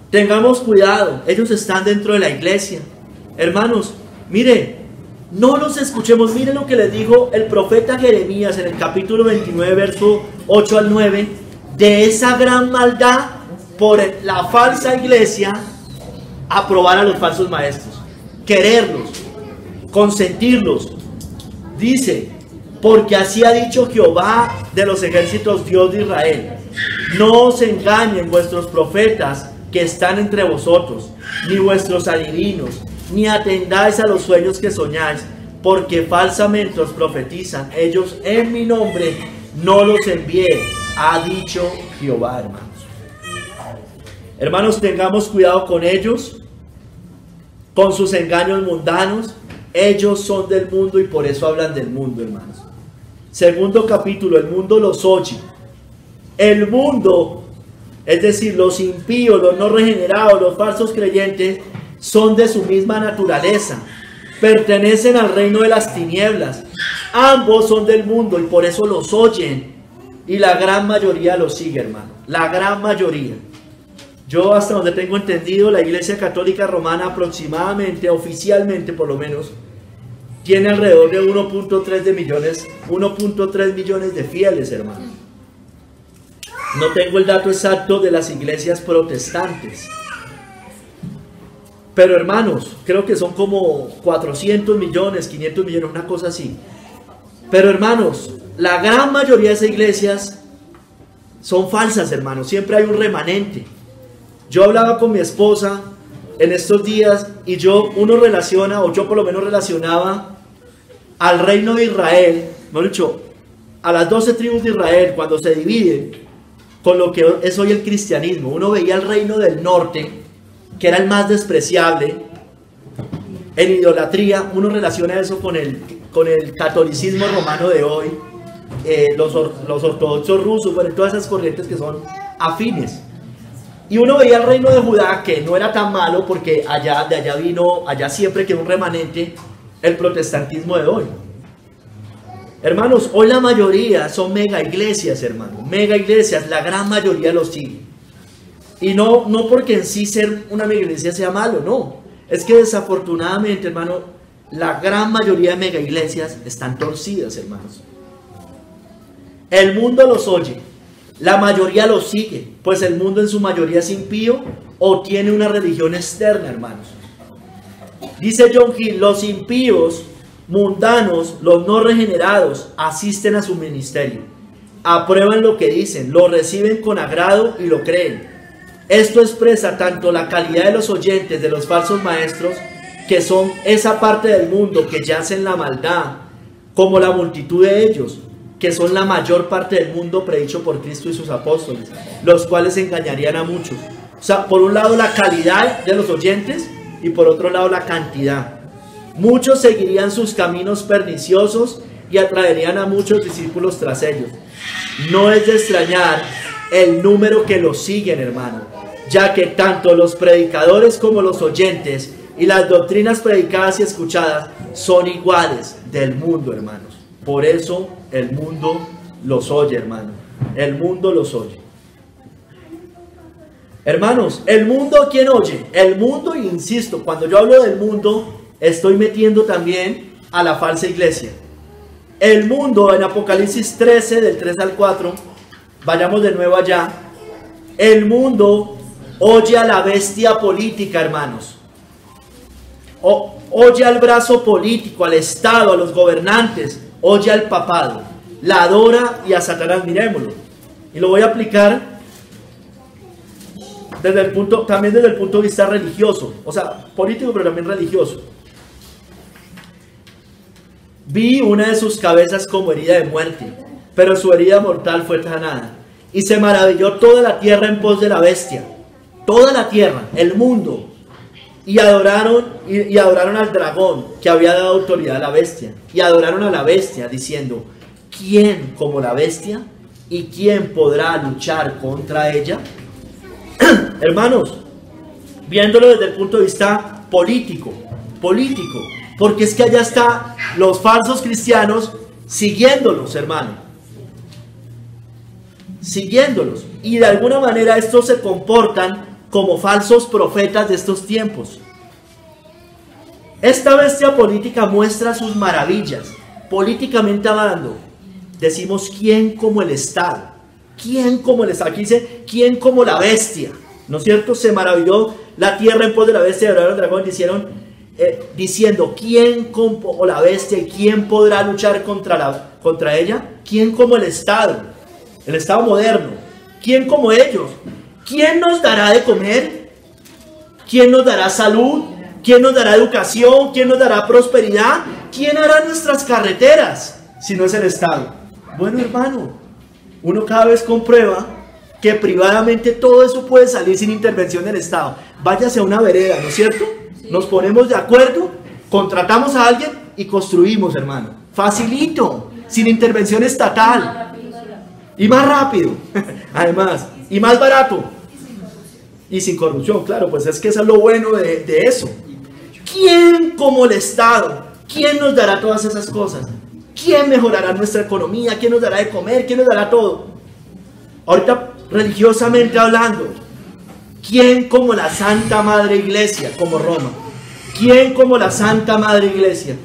Tengamos cuidado. Ellos están dentro de la iglesia. Hermanos, mire, no los escuchemos. Miren lo que les dijo el profeta Jeremías en el capítulo 29, verso 8 al 9, de esa gran maldad por la falsa iglesia, aprobar a los falsos maestros, quererlos, consentirlos. Dice, porque así ha dicho Jehová de los ejércitos, Dios de Israel: no os engañen vuestros profetas que están entre vosotros, ni vuestros adivinos, ni atendáis a los sueños que soñáis, porque falsamente os profetizan. Ellos en mi nombre no los envié, ha dicho Jehová, hermanos. Hermanos, tengamos cuidado con ellos, con sus engaños mundanos. Ellos son del mundo y por eso hablan del mundo, hermanos. Segundo capítulo, el mundo los oye. El mundo, es decir, los impíos, los no regenerados, los falsos creyentes, son de su misma naturaleza, pertenecen al reino de las tinieblas. Ambos son del mundo y por eso los oyen, y la gran mayoría los sigue, hermano. La gran mayoría. Yo, hasta donde tengo entendido, la Iglesia Católica Romana aproximadamente, oficialmente por lo menos, tiene alrededor de 1.3 millones de fieles, hermano. No tengo el dato exacto de las iglesias protestantes, pero hermanos, creo que son como 400 millones, 500 millones, una cosa así. Pero hermanos, la gran mayoría de esas iglesias son falsas, hermanos. Siempre hay un remanente. Yo hablaba con mi esposa en estos días y uno relaciona, o yo por lo menos relacionaba al reino de Israel, mejor dicho, a las 12 tribus de Israel cuando se dividen, con lo que es hoy el cristianismo. Uno veía el reino del norte, que era el más despreciable en idolatría. Uno relaciona eso con el catolicismo romano de hoy, los ortodoxos rusos, bueno, todas esas corrientes que son afines. Y uno veía el reino de Judá, que no era tan malo, porque de allá vino, allá siempre quedó un remanente, el protestantismo de hoy. Hermanos, hoy la mayoría son mega iglesias, hermanos. Mega iglesias, la gran mayoría los sigue. Y no porque en sí ser una mega iglesia sea malo, no. Es que desafortunadamente, hermano, la gran mayoría de mega iglesias están torcidas, hermanos. El mundo los oye, la mayoría los sigue, pues el mundo en su mayoría es impío o tiene una religión externa, hermanos. Dice John Hill, los impíos, mundanos, los no regenerados, asisten a su ministerio, aprueban lo que dicen, lo reciben con agrado y lo creen. Esto expresa tanto la calidad de los oyentes de los falsos maestros, que son esa parte del mundo que yace en la maldad, como la multitud de ellos, que son la mayor parte del mundo predicho por Cristo y sus apóstoles, los cuales engañarían a muchos. O sea, por un lado la calidad de los oyentes y por otro lado la cantidad. Muchos seguirían sus caminos perniciosos y atraerían a muchos discípulos tras ellos. No es de extrañar el número que los siguen, hermano, ya que tanto los predicadores como los oyentes y las doctrinas predicadas y escuchadas son iguales del mundo, hermanos. Por eso el mundo los oye, hermano. El mundo los oye. Hermanos, el mundo, ¿quién oye? El mundo, insisto, cuando yo hablo del mundo, estoy metiendo también a la falsa iglesia. El mundo, en Apocalipsis 13, del 3 al 4, vayamos de nuevo allá. El mundo oye a la bestia política, hermanos. Oye al brazo político, al Estado, a los gobernantes. Oye al papado. La adora y a Satanás, miremoslo. Y lo voy a aplicar también desde el punto de vista religioso. O sea, político, pero también religioso. Vi una de sus cabezas como herida de muerte, pero su herida mortal fue sanada. Y se maravilló toda la tierra en pos de la bestia. Toda la tierra, el mundo. Y adoraron al dragón que había dado autoridad a la bestia. Y adoraron a la bestia diciendo, ¿quién como la bestia? ¿Y quién podrá luchar contra ella? Hermanos, viéndolo desde el punto de vista político, porque es que allá están los falsos cristianos siguiéndolos, hermano. Siguiéndolos. Y de alguna manera estos se comportan como falsos profetas de estos tiempos. Esta bestia política muestra sus maravillas. Políticamente hablando, decimos ¿quién como el Estado? ¿Quién como el Estado? Aquí dice ¿quién como la bestia? ¿No es cierto? Se maravilló la tierra en pos de la bestia, adoraron al dragón, diciendo ¿quién como la bestia? ¿Y quién podrá luchar contra ella? ¿Quién como el Estado moderno? ¿Quién como ellos? ¿Quién nos dará de comer? ¿Quién nos dará salud? ¿Quién nos dará educación? ¿Quién nos dará prosperidad? ¿Quién hará nuestras carreteras si no es el Estado? Bueno, hermano, uno cada vez comprueba que privadamente todo eso puede salir sin intervención del Estado. Váyase a una vereda, ¿no es cierto? Nos ponemos de acuerdo, contratamos a alguien y construimos, hermano. Facilito, sin intervención estatal. Y más rápido, además, y más barato. Y sin corrupción, claro, pues es que eso es lo bueno de eso. ¿Quién como el Estado? ¿Quién nos dará todas esas cosas? ¿Quién mejorará nuestra economía? ¿Quién nos dará de comer? ¿Quién nos dará todo? Ahorita, religiosamente hablando, ¿quién como la Santa Madre Iglesia, como Roma? ¿Quién como la Santa Madre Iglesia?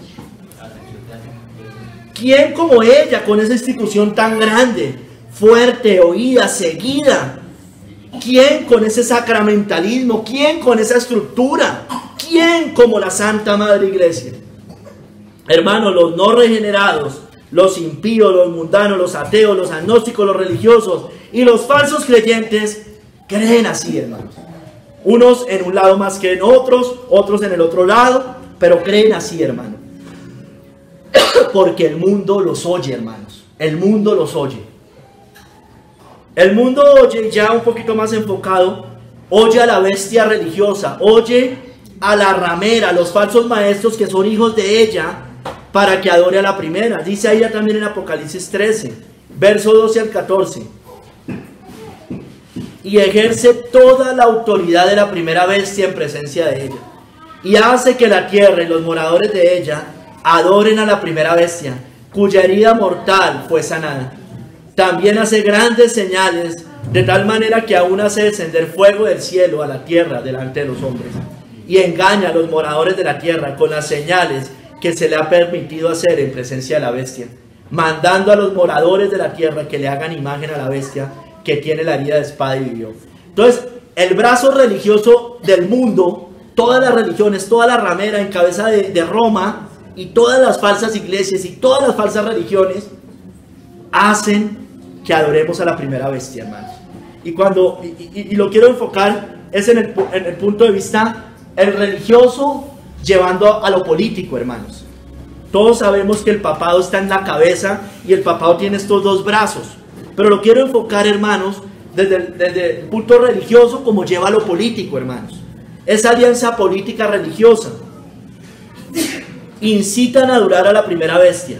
¿Quién como ella, con esa institución tan grande, fuerte, oída, seguida? ¿Quién con ese sacramentalismo? ¿Quién con esa estructura? ¿Quién como la Santa Madre Iglesia? Hermanos, los no regenerados, los impíos, los mundanos, los ateos, los agnósticos, los religiosos y los falsos creyentes creen así, hermanos. Unos en un lado más que en otros, otros en el otro lado, pero creen así, hermano. Porque el mundo los oye, hermanos. El mundo los oye. El mundo oye, ya un poquito más enfocado, oye a la bestia religiosa, oye a la ramera, a los falsos maestros que son hijos de ella, para que adore a la primera. Dice ahí también en Apocalipsis 13, verso 12 al 14. y ejerce toda la autoridad de la primera bestia en presencia de ella, y hace que la tierra y los moradores de ella adoren a la primera bestia, cuya herida mortal fue sanada. También hace grandes señales, de tal manera que aún hace descender fuego del cielo a la tierra delante de los hombres, y engaña a los moradores de la tierra con las señales que se le ha permitido hacer en presencia de la bestia, mandando a los moradores de la tierra que le hagan imagen a la bestia que tiene la herida de espada y vivió. Entonces, el brazo religioso del mundo, todas las religiones, toda la ramera en cabeza de Roma, y todas las falsas iglesias y todas las falsas religiones hacen que adoremos a la primera bestia, hermanos. Y lo quiero enfocar es en el punto de vista el religioso llevando a lo político, hermanos. Todos sabemos que el papado está en la cabeza y el papado tiene estos dos brazos, pero lo quiero enfocar, hermanos, desde el punto religioso como lleva a lo político, hermanos. Esa alianza política religiosa incitan a adorar a la primera bestia,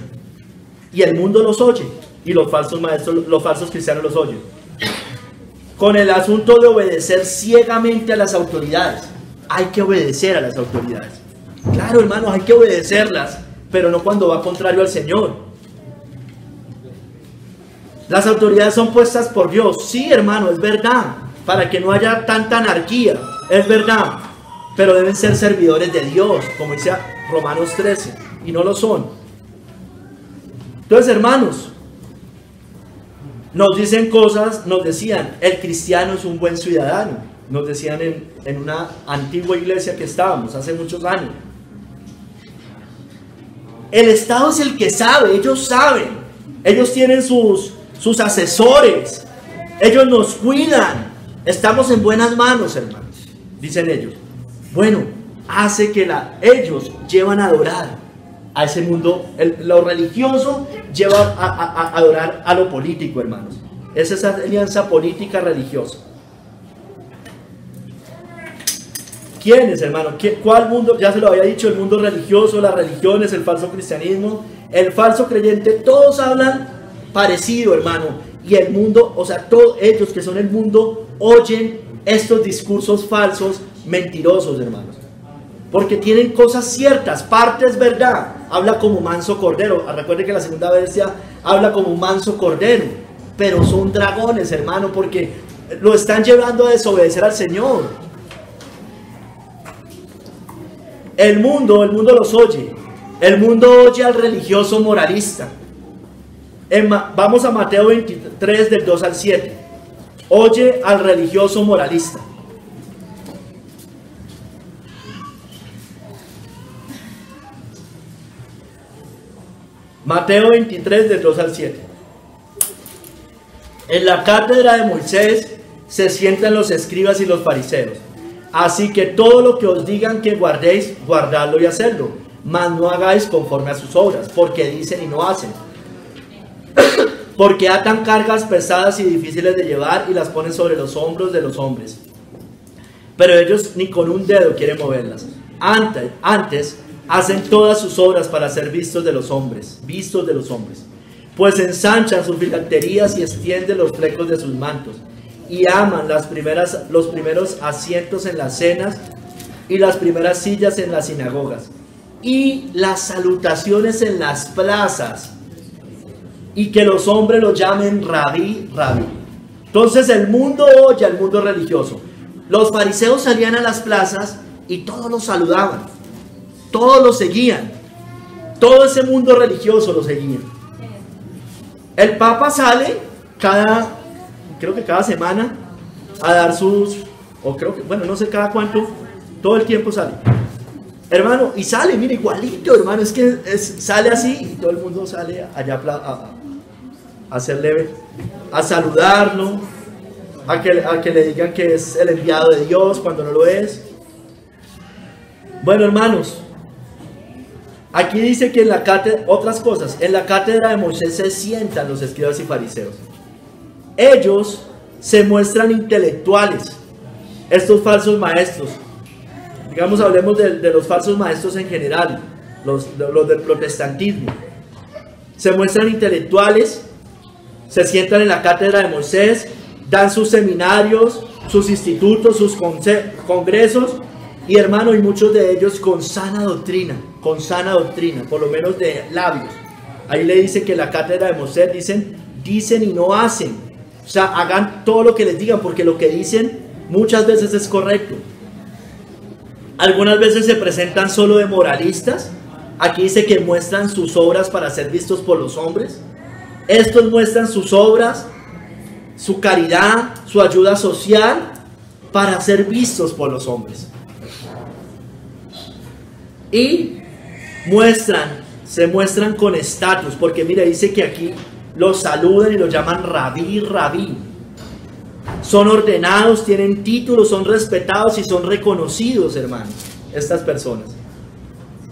y el mundo los oye, y los falsos maestros, los falsos cristianos los oyen, con el asunto de obedecer ciegamente a las autoridades. Hay que obedecer a las autoridades, claro, hermanos, hay que obedecerlas, pero no cuando va contrario al Señor. Las autoridades son puestas por Dios, sí, hermano, es verdad, para que no haya tanta anarquía, es verdad, pero deben ser servidores de Dios, como dice Romanos 13, y no lo son. Entonces, hermanos, nos dicen cosas, nos decían, el cristiano es un buen ciudadano, nos decían en una antigua iglesia que estábamos hace muchos años. El Estado es el que sabe, ellos saben, ellos tienen sus asesores, ellos nos cuidan, estamos en buenas manos, hermanos, dicen ellos. Bueno, hace que ellos llevan a adorar a ese mundo, lo religioso lleva a adorar a lo político, hermanos. Es esa alianza política religiosa. ¿Quién es, hermano? ¿Cuál mundo? Ya se lo había dicho, el mundo religioso, las religiones, el falso cristianismo, el falso creyente, todos hablan parecido, hermano. Y el mundo, o sea, todos ellos que son el mundo, oyen estos discursos falsos, mentirosos, hermanos. Porque tienen cosas ciertas, parte es verdad. Habla como manso cordero. Recuerden que la segunda bestia habla como un manso cordero. Pero son dragones, hermano, porque lo están llevando a desobedecer al Señor. El mundo los oye. El mundo oye al religioso moralista. Vamos a Mateo 23, del 2 al 7. Oye al religioso moralista. Mateo 23, del 2 al 7. En la cátedra de Moisés se sientan los escribas y los fariseos. Así que todo lo que os digan que guardéis, guardadlo y hacedlo. Mas no hagáis conforme a sus obras, porque dicen y no hacen. Porque atan cargas pesadas y difíciles de llevar y las ponen sobre los hombros de los hombres. Pero ellos ni con un dedo quieren moverlas. Antes hacen todas sus obras para ser vistos de los hombres. Pues ensanchan sus filacterías y extienden los flecos de sus mantos. Y aman los primeros asientos en las cenas y las primeras sillas en las sinagogas. Y las salutaciones en las plazas. Y que los hombres lo llamen rabí, rabí. Entonces el mundo oye al mundo religioso. Los fariseos salían a las plazas y todos los saludaban. Todos los seguían. Todo ese mundo religioso lo seguía. El Papa sale creo que cada semana a dar no sé cada cuánto, todo el tiempo sale. Hermano, y sale, mire, igualito, hermano, sale así y todo el mundo sale allá a hacerle, a saludarlo, a que le digan que es el enviado de Dios cuando no lo es. Bueno, hermanos, aquí dice que en la cátedra, otras cosas, en la cátedra de Moisés se sientan los escribas y fariseos. Ellos se muestran intelectuales, estos falsos maestros. Digamos, hablemos de los falsos maestros en general, los del protestantismo. Se muestran intelectuales, se sientan en la cátedra de Moisés dan sus seminarios, sus institutos, sus congresos, y hermano, y muchos de ellos con sana doctrina, por lo menos de labios. Ahí le dice que la cátedra de Moisés dicen y no hacen. O sea, hagan todo lo que les digan, porque lo que dicen muchas veces es correcto. Algunas veces se presentan solo de moralistas. Aquí dice que muestran sus obras para ser vistos por los hombres. Estos muestran sus obras, su caridad, su ayuda social, para ser vistos por los hombres. Y se muestran con estatus, porque mira, dice que aquí los saludan y los llaman rabí, rabí. Son ordenados, tienen títulos, son respetados y son reconocidos, hermanos, estas personas.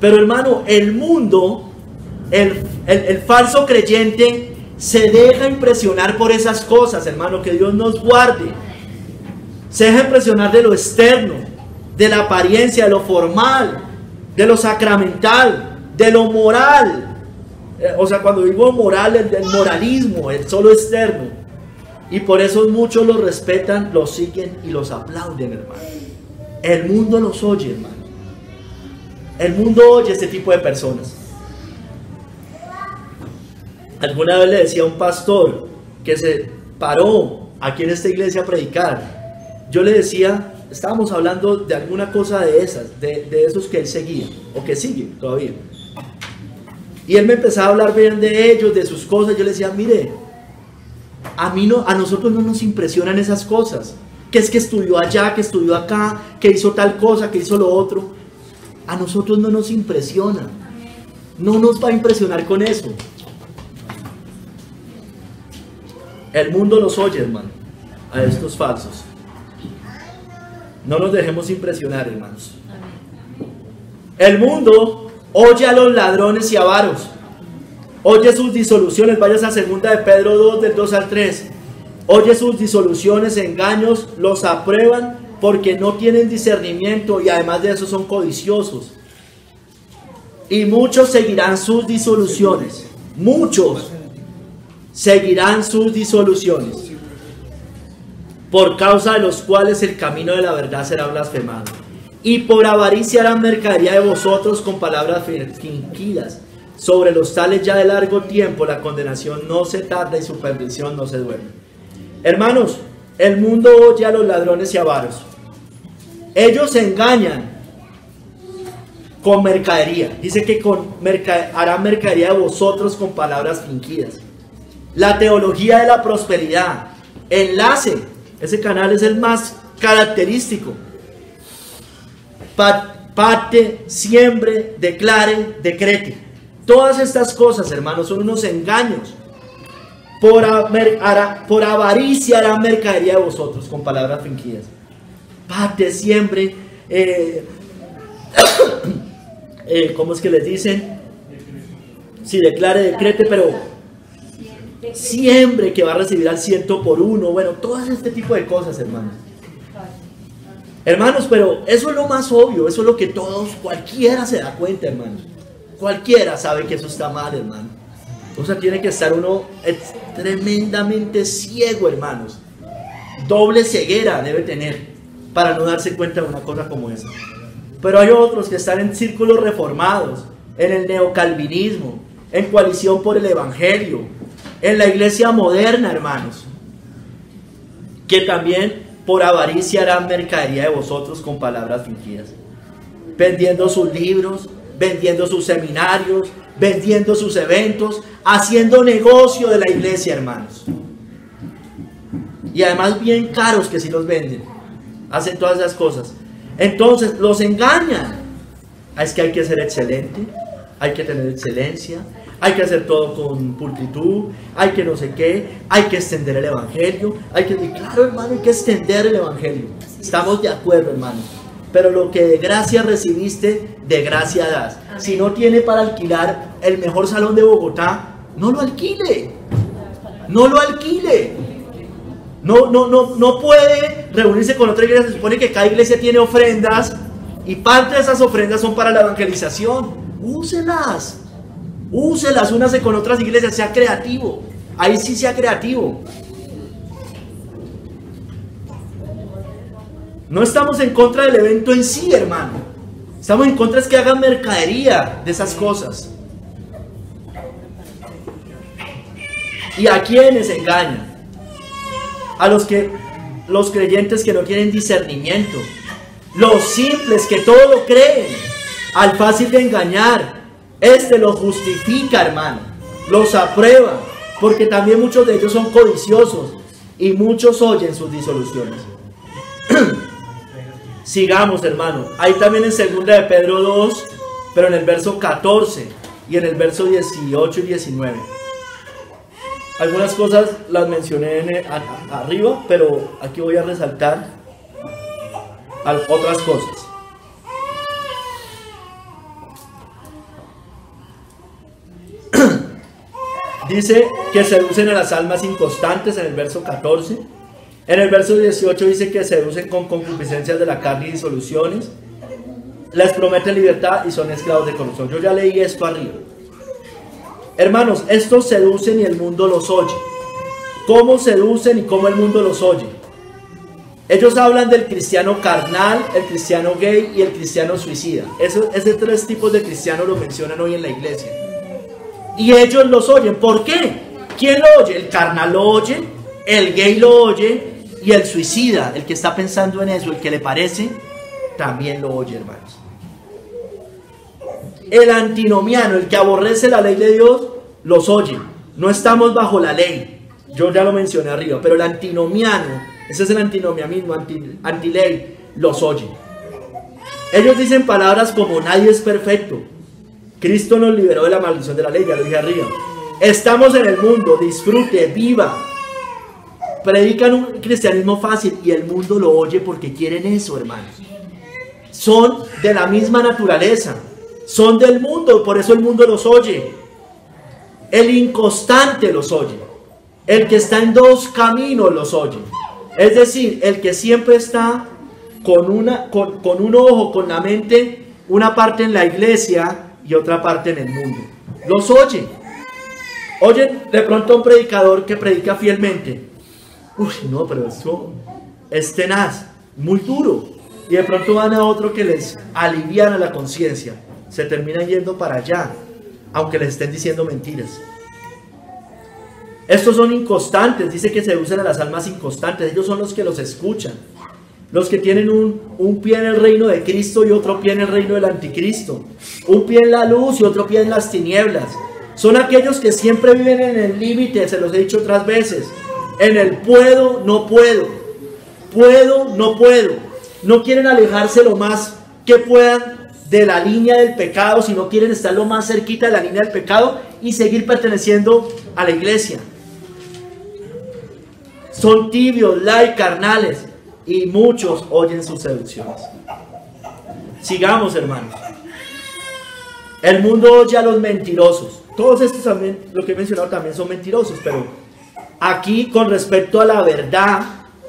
Pero hermano, el mundo, el falso creyente se deja impresionar por esas cosas, hermano, que Dios nos guarde. Se deja impresionar de lo externo, de la apariencia, de lo formal, de lo sacramental, de lo moral. O sea, cuando digo moral, el moralismo, el solo externo. Y por eso muchos los respetan, los siguen y los aplauden, hermano. El mundo los oye, hermano. El mundo oye este tipo de personas. Alguna vez le decía a un pastor que se paró aquí en esta iglesia a predicar. Yo le decía, estábamos hablando de alguna cosa de esas, de esos que él seguía, o que sigue todavía. Y él me empezaba a hablar bien de ellos, de sus cosas. Yo le decía, mire, a nosotros no nos impresionan esas cosas. Que es que estudió allá, que estudió acá, que hizo tal cosa, que hizo lo otro. A nosotros no nos impresiona. No nos va a impresionar con eso. El mundo los oye, hermano, a estos falsos. No nos dejemos impresionar, hermanos. El mundo oye a los ladrones y avaros. Oye sus disoluciones. Vayas a 2 de Pedro 2, del 2 al 3. Oye sus disoluciones, engaños, los aprueban porque no tienen discernimiento y además de eso son codiciosos. Y muchos seguirán sus disoluciones. Muchos seguirán sus disoluciones, por causa de los cuales el camino de la verdad será blasfemado. Y por avaricia harán mercadería de vosotros con palabras fingidas. Sobre los tales ya de largo tiempo la condenación no se tarda y su perdición no se duerme. Hermanos, el mundo oye a los ladrones y avaros. Ellos se engañan con mercadería. Dice que harán mercadería de vosotros con palabras fingidas. La teología de la prosperidad. Enlace. Ese canal es el más característico. Parte, siembre, declare, decrete. Todas estas cosas, hermanos, son unos engaños. Por avaricia harán mercadería de vosotros con palabras fingidas. Parte, siembre, ¿cómo es que les dicen? Sí, declare, decrete, pero siembre que va a recibir al 100 por 1. Bueno, todo este tipo de cosas, hermanos. Hermanos, pero eso es lo más obvio, eso es lo que cualquiera se da cuenta, hermanos. Cualquiera sabe que eso está mal, hermano. O sea, tiene que estar uno tremendamente ciego, hermanos. Doble ceguera debe tener para no darse cuenta de una cosa como esa. Pero hay otros que están en círculos reformados, en el neocalvinismo, en coalición por el evangelio, en la iglesia moderna, hermanos, que también por avaricia harán mercadería de vosotros con palabras fingidas, vendiendo sus libros, vendiendo sus seminarios, vendiendo sus eventos, haciendo negocio de la iglesia, hermanos. Y además bien caros que si los venden. Hacen todas esas cosas. Entonces los engañan. Es que hay que ser excelente, hay que tener excelencia, hay que hacer todo con pulcritud, hay que no sé qué, hay que extender el evangelio, y claro, hermano, hay que extender el evangelio. Estamos de acuerdo, hermano. Pero lo que de gracia recibiste, de gracia das. Amén. Si no tiene para alquilar el mejor salón de Bogotá, no lo alquile. No lo alquile. No puede reunirse con otra iglesia. Se supone que cada iglesia tiene ofrendas y parte de esas ofrendas son para la evangelización. Úselas. Úselas, únase con otras iglesias, sea creativo. Ahí sí sea creativo. No estamos en contra del evento en sí, hermano. Estamos en contra es que hagan mercadería de esas cosas. ¿Y a quiénes engañan? A los creyentes que no tienen discernimiento. Los simples que todo lo creen. Al fácil de engañar. Este los justifica, hermano. Los aprueba. Porque también muchos de ellos son codiciosos. Y muchos oyen sus disoluciones. Sigamos, hermano. Ahí también en 2 de Pedro 2, pero en el verso 14 y en el verso 18 y 19. Algunas cosas las mencioné arriba, pero aquí voy a resaltar otras cosas. Dice que seducen a las almas inconstantes en el verso 14. En el verso 18 dice que seducen con concupiscencias de la carne y disoluciones. Les prometen libertad y son esclavos de corrupción. Yo ya leí esto arriba. Hermanos, estos seducen y el mundo los oye. ¿Cómo seducen y cómo el mundo los oye? Ellos hablan del cristiano carnal, el cristiano gay y el cristiano suicida. Esos tres tipos de cristianos lo mencionan hoy en la iglesia. Y ellos los oyen. ¿Por qué? ¿Quién lo oye? El carnal lo oye, el gay lo oye y el suicida, el que está pensando en eso, el que le parece, también lo oye, hermanos. El antinomiano, el que aborrece la ley de Dios, los oye. No estamos bajo la ley. Yo ya lo mencioné arriba, pero el antinomiano, ese es el antinomianismo, antiley, los oye. Ellos dicen palabras como nadie es perfecto. Cristo nos liberó de la maldición de la ley, ya lo dije arriba. Estamos en el mundo, disfrute, viva. Predican un cristianismo fácil y el mundo lo oye porque quieren eso, hermanos. Son de la misma naturaleza. Son del mundo, por eso el mundo los oye. El inconstante los oye. El que está en dos caminos los oye. Es decir, el que siempre está con un ojo, con la mente, una parte en la iglesia y otra parte en el mundo. Los oye. Oyen de pronto a un predicador que predica fielmente. Uy, no, pero esto es tenaz, muy duro. Y de pronto van a otro que les aliviana la conciencia. Se terminan yendo para allá, aunque les estén diciendo mentiras. Estos son inconstantes, dice que se usan a las almas inconstantes. Ellos son los que los escuchan. Los que tienen un pie en el reino de Cristo y otro pie en el reino del anticristo. Un pie en la luz y otro pie en las tinieblas. Son aquellos que siempre viven en el límite, se los he dicho otras veces. En el puedo, no puedo. Puedo, no puedo. No quieren alejarse lo más que puedan de la línea del pecado, sino quieren estar lo más cerquita de la línea del pecado y seguir perteneciendo a la iglesia. Son tibios, light, carnales, y muchos oyen sus seducciones. Sigamos, hermanos. El mundo oye a los mentirosos. Todos estos también, lo que he mencionado también son mentirosos, pero aquí con respecto a la verdad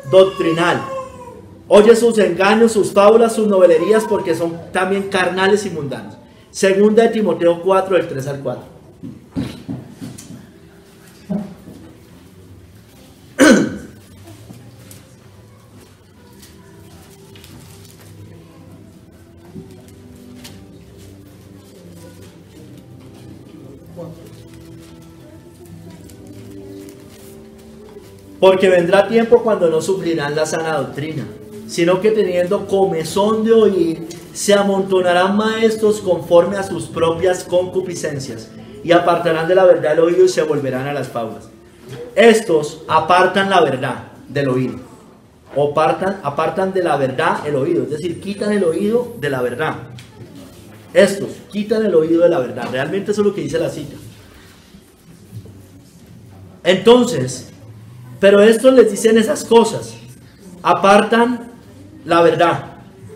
doctrinal. Oye sus engaños, sus fábulas, sus novelerías, porque son también carnales y mundanos. Segunda de Timoteo 4, del 3 al 4. Porque vendrá tiempo cuando no sufrirán la sana doctrina, sino que teniendo comezón de oír, se amontonarán maestros conforme a sus propias concupiscencias, y apartarán de la verdad el oído y se volverán a las fábulas. Estos apartan la verdad del oído, o apartan de la verdad el oído, es decir, quitan el oído de la verdad. Estos quitan el oído de la verdad, realmente eso es lo que dice la cita. Entonces, pero estos les dicen esas cosas, apartan la verdad,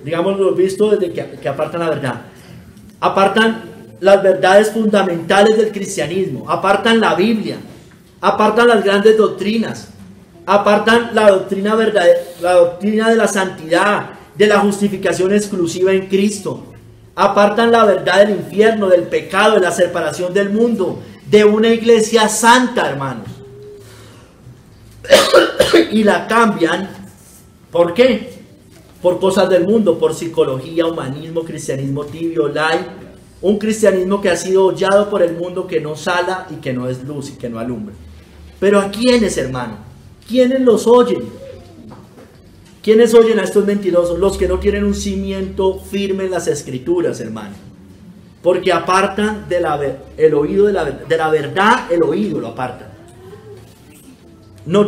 digamos lo visto desde que apartan la verdad, apartan las verdades fundamentales del cristianismo, apartan la Biblia, apartan las grandes doctrinas, apartan la doctrina verdadera, la doctrina de la santidad, de la justificación exclusiva en Cristo, apartan la verdad del infierno, del pecado, de la separación del mundo, de una iglesia santa, hermanos. Y la cambian. ¿Por qué? por cosas del mundo, por psicología, humanismo, cristianismo tibio, light, un cristianismo que ha sido hollado por el mundo, que no sala y que no es luz y que no alumbra. Pero ¿a quiénes, hermano? ¿Quiénes los oyen? ¿Quiénes oyen a estos mentirosos? Los que no tienen un cimiento firme en las escrituras, hermano. Porque apartan el oído de la verdad, el oído lo apartan. No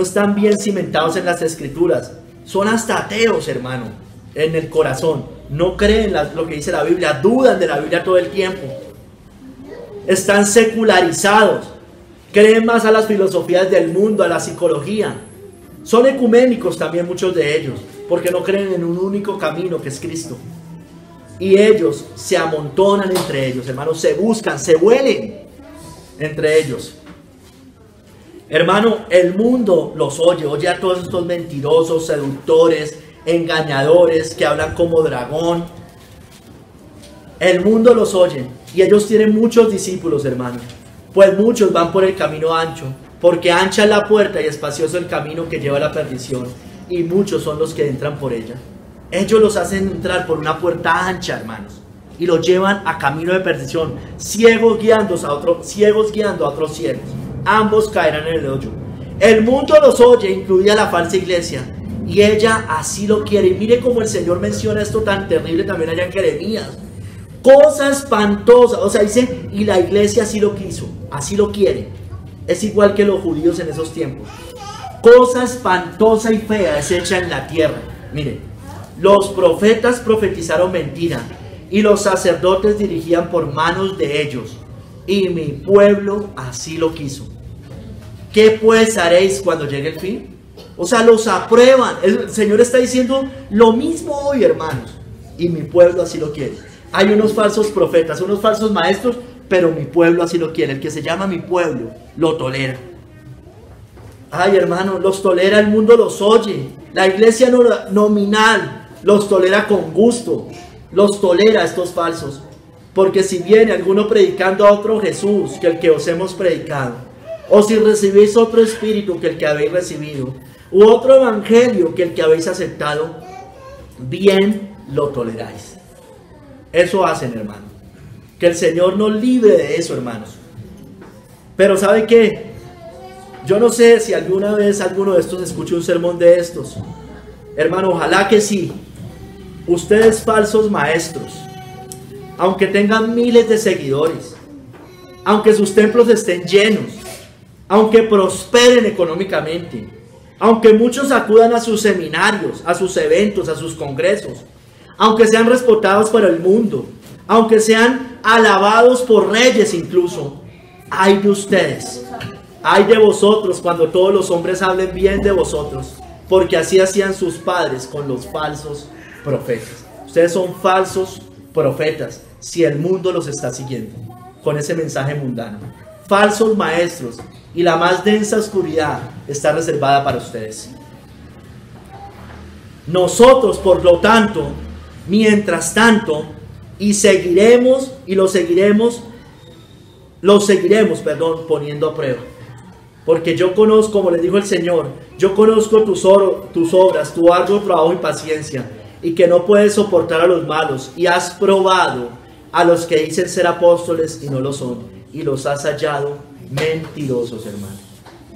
están bien cimentados en las escrituras. Son hasta ateos, hermano, en el corazón. No creen lo que dice la Biblia, dudan de la Biblia todo el tiempo. Están secularizados. Creen más a las filosofías del mundo, a la psicología. Son ecuménicos también muchos de ellos, porque no creen en un único camino que es Cristo. Y ellos se amontonan entre ellos, hermanos, se buscan, se huelen entre ellos. Hermano, el mundo los oye a todos estos mentirosos, seductores, engañadores que hablan como dragón. El mundo los oye y ellos tienen muchos discípulos, hermano. Pues muchos van por el camino ancho, porque ancha es la puerta y espacioso el camino que lleva a la perdición, y muchos son los que entran por ella. Ellos los hacen entrar por una puerta ancha, hermanos, y los llevan a camino de perdición, ciegos guiando a otros ciegos. Ambos caerán en el hoyo. El mundo los oye, incluida la falsa iglesia, y ella así lo quiere. Y mire cómo el Señor menciona esto tan terrible también allá en Jeremías. Cosa espantosa, o sea, dice, y la iglesia así lo quiso, así lo quiere. Es igual que los judíos en esos tiempos. Cosa espantosa y fea es hecha en la tierra. Mire, los profetas profetizaron mentira, y los sacerdotes dirigían por manos de ellos, y mi pueblo así lo quiso. ¿Qué pues haréis cuando llegue el fin? O sea, los aprueban. El Señor está diciendo lo mismo hoy, hermanos, y mi pueblo así lo quiere. Hay unos falsos profetas, unos falsos maestros, pero mi pueblo así lo quiere. El que se llama mi pueblo lo tolera. Ay, hermano, los tolera, el mundo los oye. La iglesia nominal los tolera con gusto. Los tolera a estos falsos. Porque si viene alguno predicando a otro Jesús que el que os hemos predicado, o si recibís otro espíritu que el que habéis recibido, u otro evangelio que el que habéis aceptado, bien lo toleráis. Eso hacen, hermano. Que el Señor nos libre de eso, hermanos. Pero ¿sabe qué? Yo no sé si alguna vez alguno de estos escuchó un sermón de estos. Hermano, ojalá que sí. Ustedes falsos maestros, aunque tengan miles de seguidores, aunque sus templos estén llenos, aunque prosperen económicamente, aunque muchos acudan a sus seminarios, a sus eventos, a sus congresos, aunque sean respetados por el mundo, aunque sean alabados por reyes incluso, ay de ustedes, ay de vosotros cuando todos los hombres hablen bien de vosotros, porque así hacían sus padres con los falsos profetas. Ustedes son falsos profetas si el mundo los está siguiendo con ese mensaje mundano. Falsos maestros, y la más densa oscuridad está reservada para ustedes. Nosotros, por lo tanto, mientras tanto, y seguiremos, poniendo a prueba. Porque yo conozco, como les dijo el Señor, yo conozco tus obras, tu arduo trabajo y paciencia, y que no puedes soportar a los malos, y has probado a los que dicen ser apóstoles y no lo son, y los has hallado mentirosos, hermano.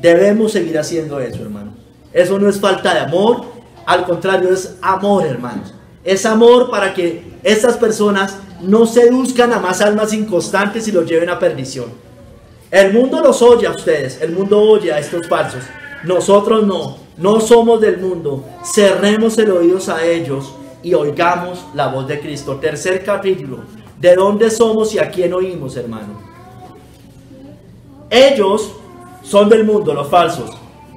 Debemos seguir haciendo eso, hermano. Eso no es falta de amor, al contrario, es amor, hermanos. Es amor para que estas personas no seduzcan a más almas inconstantes y los lleven a perdición. El mundo los oye a ustedes, el mundo oye a estos falsos. Nosotros no somos del mundo. Cerremos el oído a ellos y oigamos la voz de Cristo. Tercer capítulo. ¿De dónde somos y a quién oímos, hermano? Ellos son del mundo, los falsos,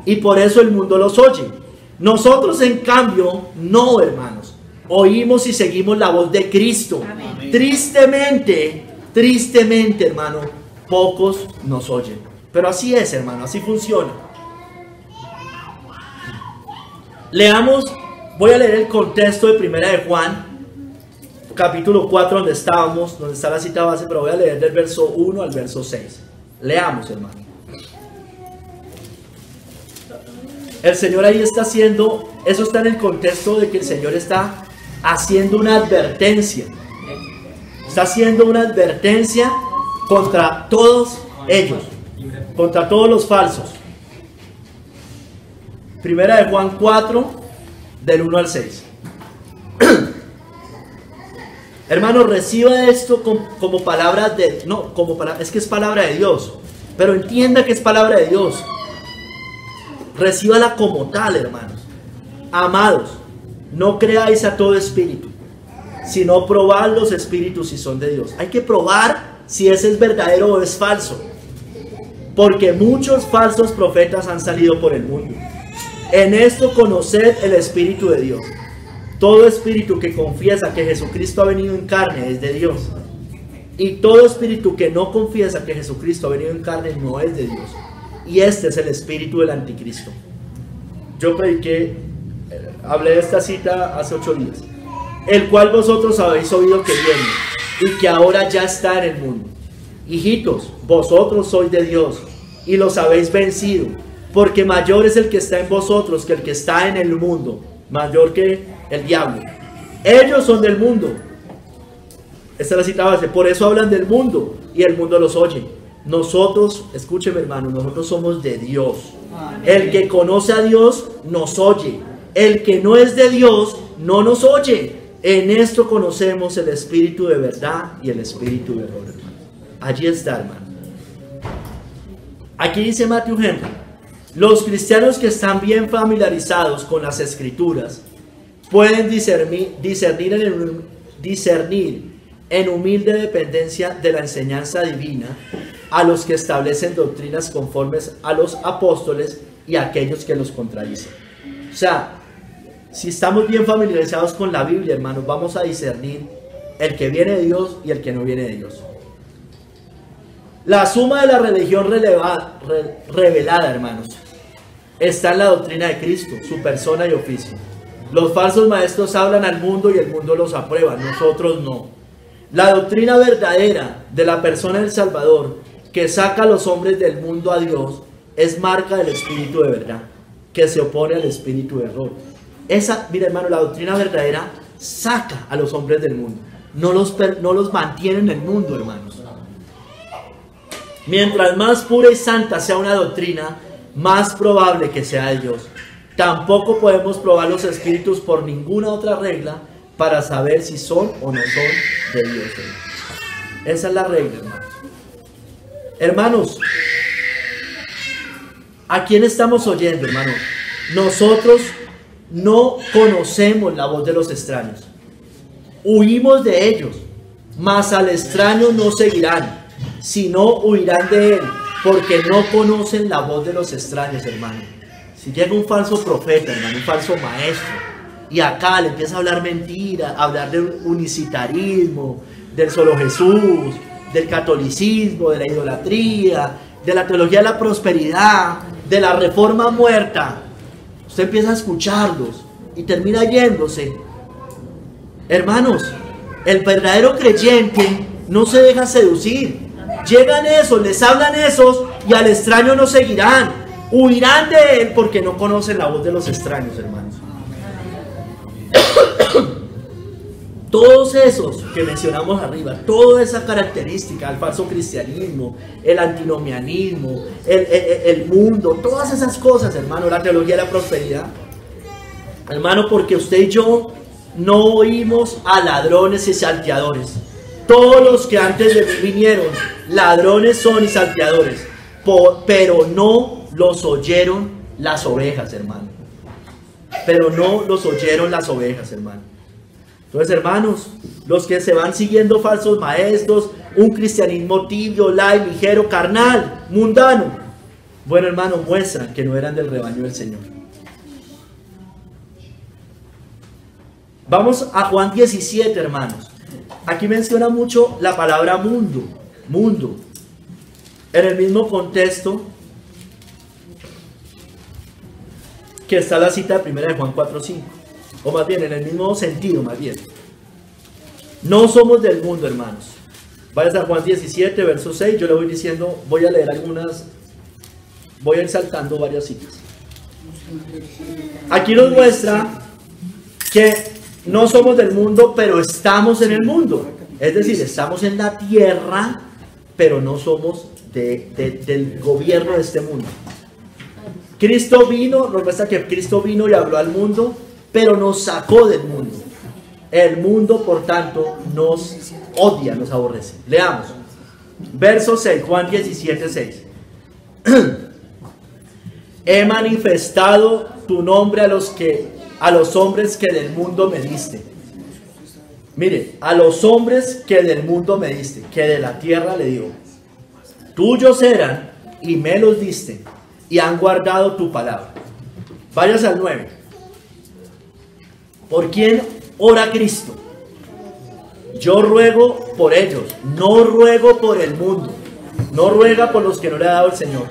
y por eso el mundo los oye. Nosotros, en cambio, no, hermanos. Oímos y seguimos la voz de Cristo. Amén. Tristemente, hermano, pocos nos oyen. Pero así es, hermano, así funciona. Leamos, voy a leer el contexto de Primera de Juan, capítulo 4, donde estábamos, donde está la cita base, pero voy a leer del verso 1 al verso 6. Leamos, hermano. El Señor ahí está haciendo, eso está en el contexto de que el Señor está haciendo una advertencia. Está haciendo una advertencia contra todos ellos, contra todos los falsos. Primera de Juan 4, del 1 al 6. Hermanos, reciba esto como palabra de... No, es que es palabra de Dios. Pero entienda que es palabra de Dios. Recíbala como tal, hermanos. Amados, no creáis a todo espíritu, sino probad los espíritus si son de Dios. Hay que probar si ese es verdadero o es falso. Porque muchos falsos profetas han salido por el mundo. En esto conoced el Espíritu de Dios. Todo espíritu que confiesa que Jesucristo ha venido en carne es de Dios. Y todo espíritu que no confiesa que Jesucristo ha venido en carne no es de Dios. Y este es el espíritu del anticristo. Yo hablé de esta cita hace 8 días. El cual vosotros habéis oído que viene y que ahora ya está en el mundo. Hijitos, vosotros sois de Dios y los habéis vencido, porque mayor es el que está en vosotros que el que está en el mundo, mayor que el diablo. Ellos son del mundo. Esta es la cita base. Por eso hablan del mundo y el mundo los oye. Nosotros, escúcheme hermano, nosotros somos de Dios. El que conoce a Dios nos oye. El que no es de Dios no nos oye. En esto conocemos el espíritu de verdad y el espíritu de error, hermano. Allí está, hermano. Aquí dice Matthew Henry: los cristianos que están bien familiarizados con las escrituras pueden discernir en humilde dependencia de la enseñanza divina a los que establecen doctrinas conformes a los apóstoles y a aquellos que los contradicen. O sea, si estamos bien familiarizados con la Biblia, hermanos, vamos a discernir el que viene de Dios y el que no viene de Dios. La suma de la religión revelada, hermanos, está en la doctrina de Cristo, su persona y oficio. Los falsos maestros hablan al mundo y el mundo los aprueba, nosotros no. La doctrina verdadera de la persona del Salvador, que saca a los hombres del mundo a Dios, es marca del espíritu de verdad, que se opone al espíritu de error. Mira hermano, la doctrina verdadera saca a los hombres del mundo, no los mantiene en el mundo, hermanos. Mientras más pura y santa sea una doctrina, más probable que sea de Dios. Tampoco podemos probar los espíritus por ninguna otra regla para saber si son o no son de Dios. Esa es la regla, hermanos. Hermanos, ¿a quién estamos oyendo, hermano? Nosotros no conocemos la voz de los extraños. Huimos de ellos, mas al extraño no seguirán, sino huirán de él, porque no conocen la voz de los extraños, hermano. Si llega un falso profeta, hermano, un falso maestro, y acá le empieza a hablar mentira, a hablar del unicitarismo, del solo Jesús, del catolicismo, de la idolatría, de la teología de la prosperidad, de la reforma muerta, usted empieza a escucharlos y termina yéndose. Hermanos, el verdadero creyente no se deja seducir. Llegan esos, les hablan esos y al extraño no seguirán, huirán de él porque no conocen la voz de los extraños, hermanos. Todos esos que mencionamos arriba, toda esa característica, el falso cristianismo, el antinomianismo, el mundo, todas esas cosas, hermano, la teología de la prosperidad, hermano, porque usted y yo no oímos a ladrones y salteadores. Todos los que antes de mí vinieron, ladrones son y salteadores, pero no los oyeron las ovejas, hermano. Pero no los oyeron las ovejas, hermano. Entonces, hermanos, los que se van siguiendo falsos maestros, un cristianismo tibio, light, ligero, carnal, mundano, bueno, hermano, muestran que no eran del rebaño del Señor. Vamos a Juan 17, hermanos. Aquí menciona mucho la palabra mundo, mundo. En el mismo contexto que está la cita de 1 de Juan 4:5. O más bien, en el mismo sentido, más bien. No somos del mundo, hermanos. Vayas a Juan 17, verso 6. Yo le voy diciendo, voy a leer algunas, voy a ir saltando varias citas. Aquí nos muestra que no somos del mundo, pero estamos en el mundo. Es decir, estamos en la tierra, pero no somos del gobierno de este mundo. Cristo vino, nos muestra que Cristo vino y habló al mundo, pero nos sacó del mundo. El mundo, por tanto, nos odia, nos aborrece. Leamos. Verso 6, Juan 17, 6. He manifestado tu nombre a los hombres que del mundo me diste. Mire, a los hombres que del mundo me diste, que de la tierra le digo. Tuyos eran y me los diste y han guardado tu palabra. Váyase al 9. ¿Por quién ora Cristo? Yo ruego por ellos, no ruego por el mundo. No ruega por los que no le ha dado el Señor,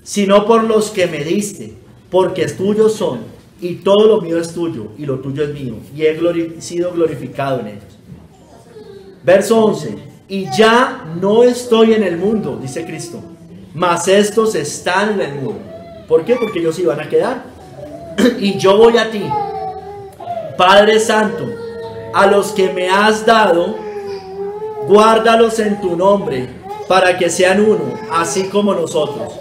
sino por los que me diste, porque tuyos son, y todo lo mío es tuyo, y lo tuyo es mío, y he sido glorificado en ellos. Verso 11. Y ya no estoy en el mundo, dice Cristo, mas estos están en el mundo. ¿Por qué? Porque ellos iban a quedar. Y yo voy a ti, Padre Santo, a los que me has dado, guárdalos en tu nombre, para que sean uno, así como nosotros.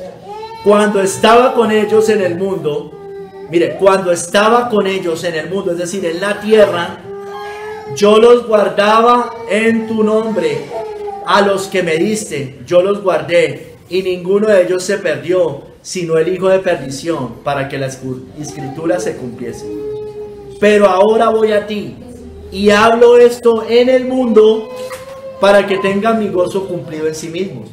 Cuando estaba con ellos en el mundo, mire, cuando estaba con ellos en el mundo, es decir, en la tierra, yo los guardaba en tu nombre. A los que me diste, yo los guardé, y ninguno de ellos se perdió, sino el hijo de perdición, para que la escritura se cumpliese. Pero ahora voy a ti, y hablo esto en el mundo, para que tengan mi gozo cumplido en sí mismos.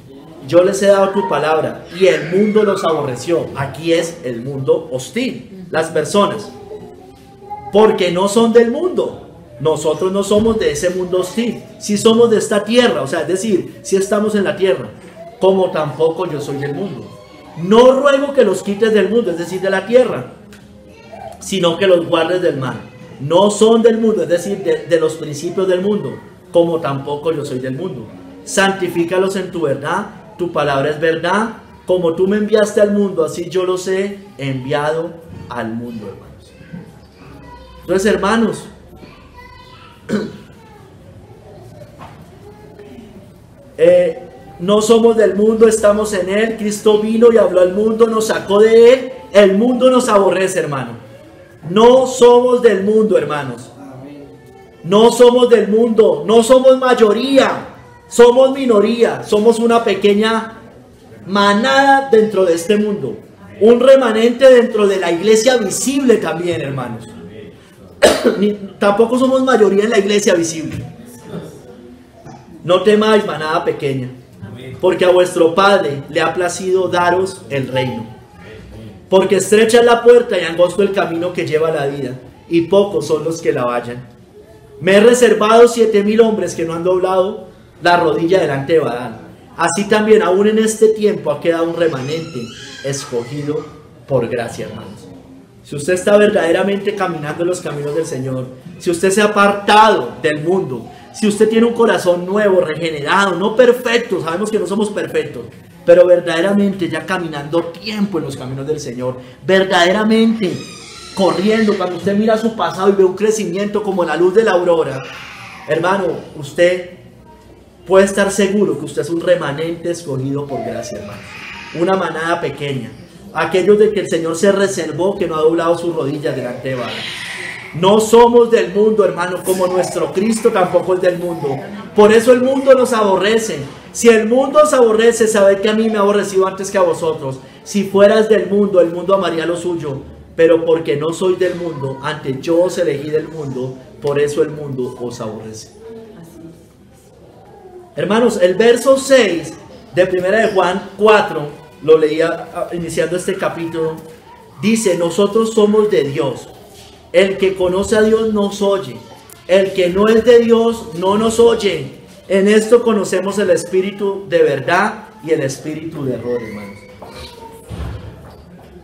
Yo les he dado tu palabra, y el mundo los aborreció. Aquí es el mundo hostil, las personas, porque no son del mundo. Nosotros no somos de ese mundo hostil, si somos de esta tierra, o sea, es decir, si estamos en la tierra, como tampoco yo soy del mundo. No ruego que los quites del mundo, es decir, de la tierra, sino que los guardes del mal. No son del mundo, es decir, de los principios del mundo, como tampoco yo soy del mundo. Santifícalos en tu verdad, tu palabra es verdad. Como tú me enviaste al mundo, así yo los he enviado al mundo, hermanos. Entonces, hermanos, no somos del mundo, estamos en él. Cristo vino y habló al mundo, nos sacó de él. El mundo nos aborrece, hermano. No somos del mundo, hermanos. No somos del mundo, no somos mayoría, somos minoría, somos una pequeña manada dentro de este mundo, un remanente dentro de la iglesia visible también, hermanos. Tampoco somos mayoría en la iglesia visible. No temáis, manada pequeña, porque a vuestro Padre le ha placido daros el reino. Porque estrecha es la puerta y angosto el camino que lleva a la vida, y pocos son los que la hallan. Me he reservado 7,000 hombres que no han doblado la rodilla delante de Baal. Así también aún en este tiempo ha quedado un remanente escogido por gracia, hermanos. Si usted está verdaderamente caminando en los caminos del Señor, si usted se ha apartado del mundo, si usted tiene un corazón nuevo, regenerado, no perfecto, sabemos que no somos perfectos, pero verdaderamente ya caminando tiempo en los caminos del Señor, verdaderamente corriendo, cuando usted mira su pasado y ve un crecimiento como la luz de la aurora, hermano, usted puede estar seguro que usted es un remanente escogido por gracia, hermano. Una manada pequeña, aquellos de que el Señor se reservó, que no ha doblado sus rodillas delante de Baal. No somos del mundo, hermano, como nuestro Cristo tampoco es del mundo. Por eso el mundo nos aborrece. Si el mundo os aborrece, sabed que a mí me ha aborrecido antes que a vosotros. Si fueras del mundo, el mundo amaría lo suyo. Pero porque no soy del mundo, antes yo os elegí del mundo, por eso el mundo os aborrece. Hermanos, el verso 6 de 1 de Juan 4, lo leía iniciando este capítulo, dice: nosotros somos de Dios. El que conoce a Dios nos oye. El que no es de Dios no nos oye. En esto conocemos el espíritu de verdad y el espíritu de error, hermanos.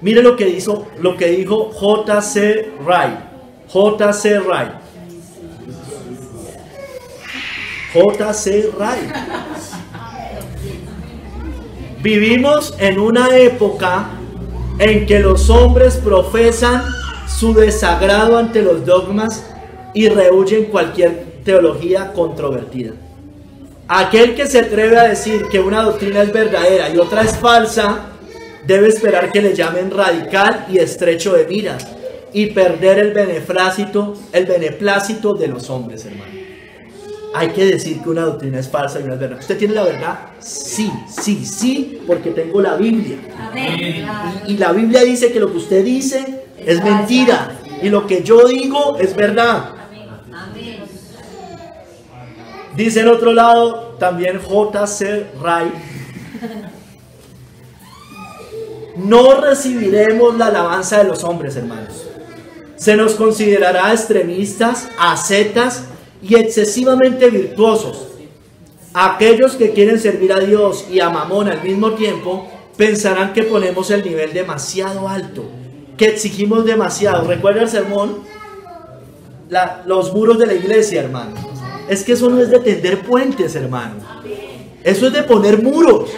Mire lo que dijo J.C. Wright. J.C. Wright. J.C. Wright. Vivimos en una época en que los hombres profesan su desagrado ante los dogmas y rehuyen cualquier teología controvertida. Aquel que se atreve a decir que una doctrina es verdadera y otra es falsa, debe esperar que le llamen radical y estrecho de miras y perder el beneplácito de los hombres, hermano. Hay que decir que una doctrina es falsa y una es verdad. ¿Usted tiene la verdad? Sí, sí, sí, porque tengo la Biblia. Y la Biblia dice que lo que usted dice es mentira y lo que yo digo es verdad. Dice en otro lado también J.C. Wright: no recibiremos la alabanza de los hombres, hermanos. Se nos considerará extremistas, ascetas y excesivamente virtuosos. Aquellos que quieren servir a Dios y a Mamón al mismo tiempo pensarán que ponemos el nivel demasiado alto, que exigimos demasiado. ¿Recuerda el sermón? Los muros de la iglesia, hermano. Es que eso no es de tender puentes, hermano. Eso es de poner muros.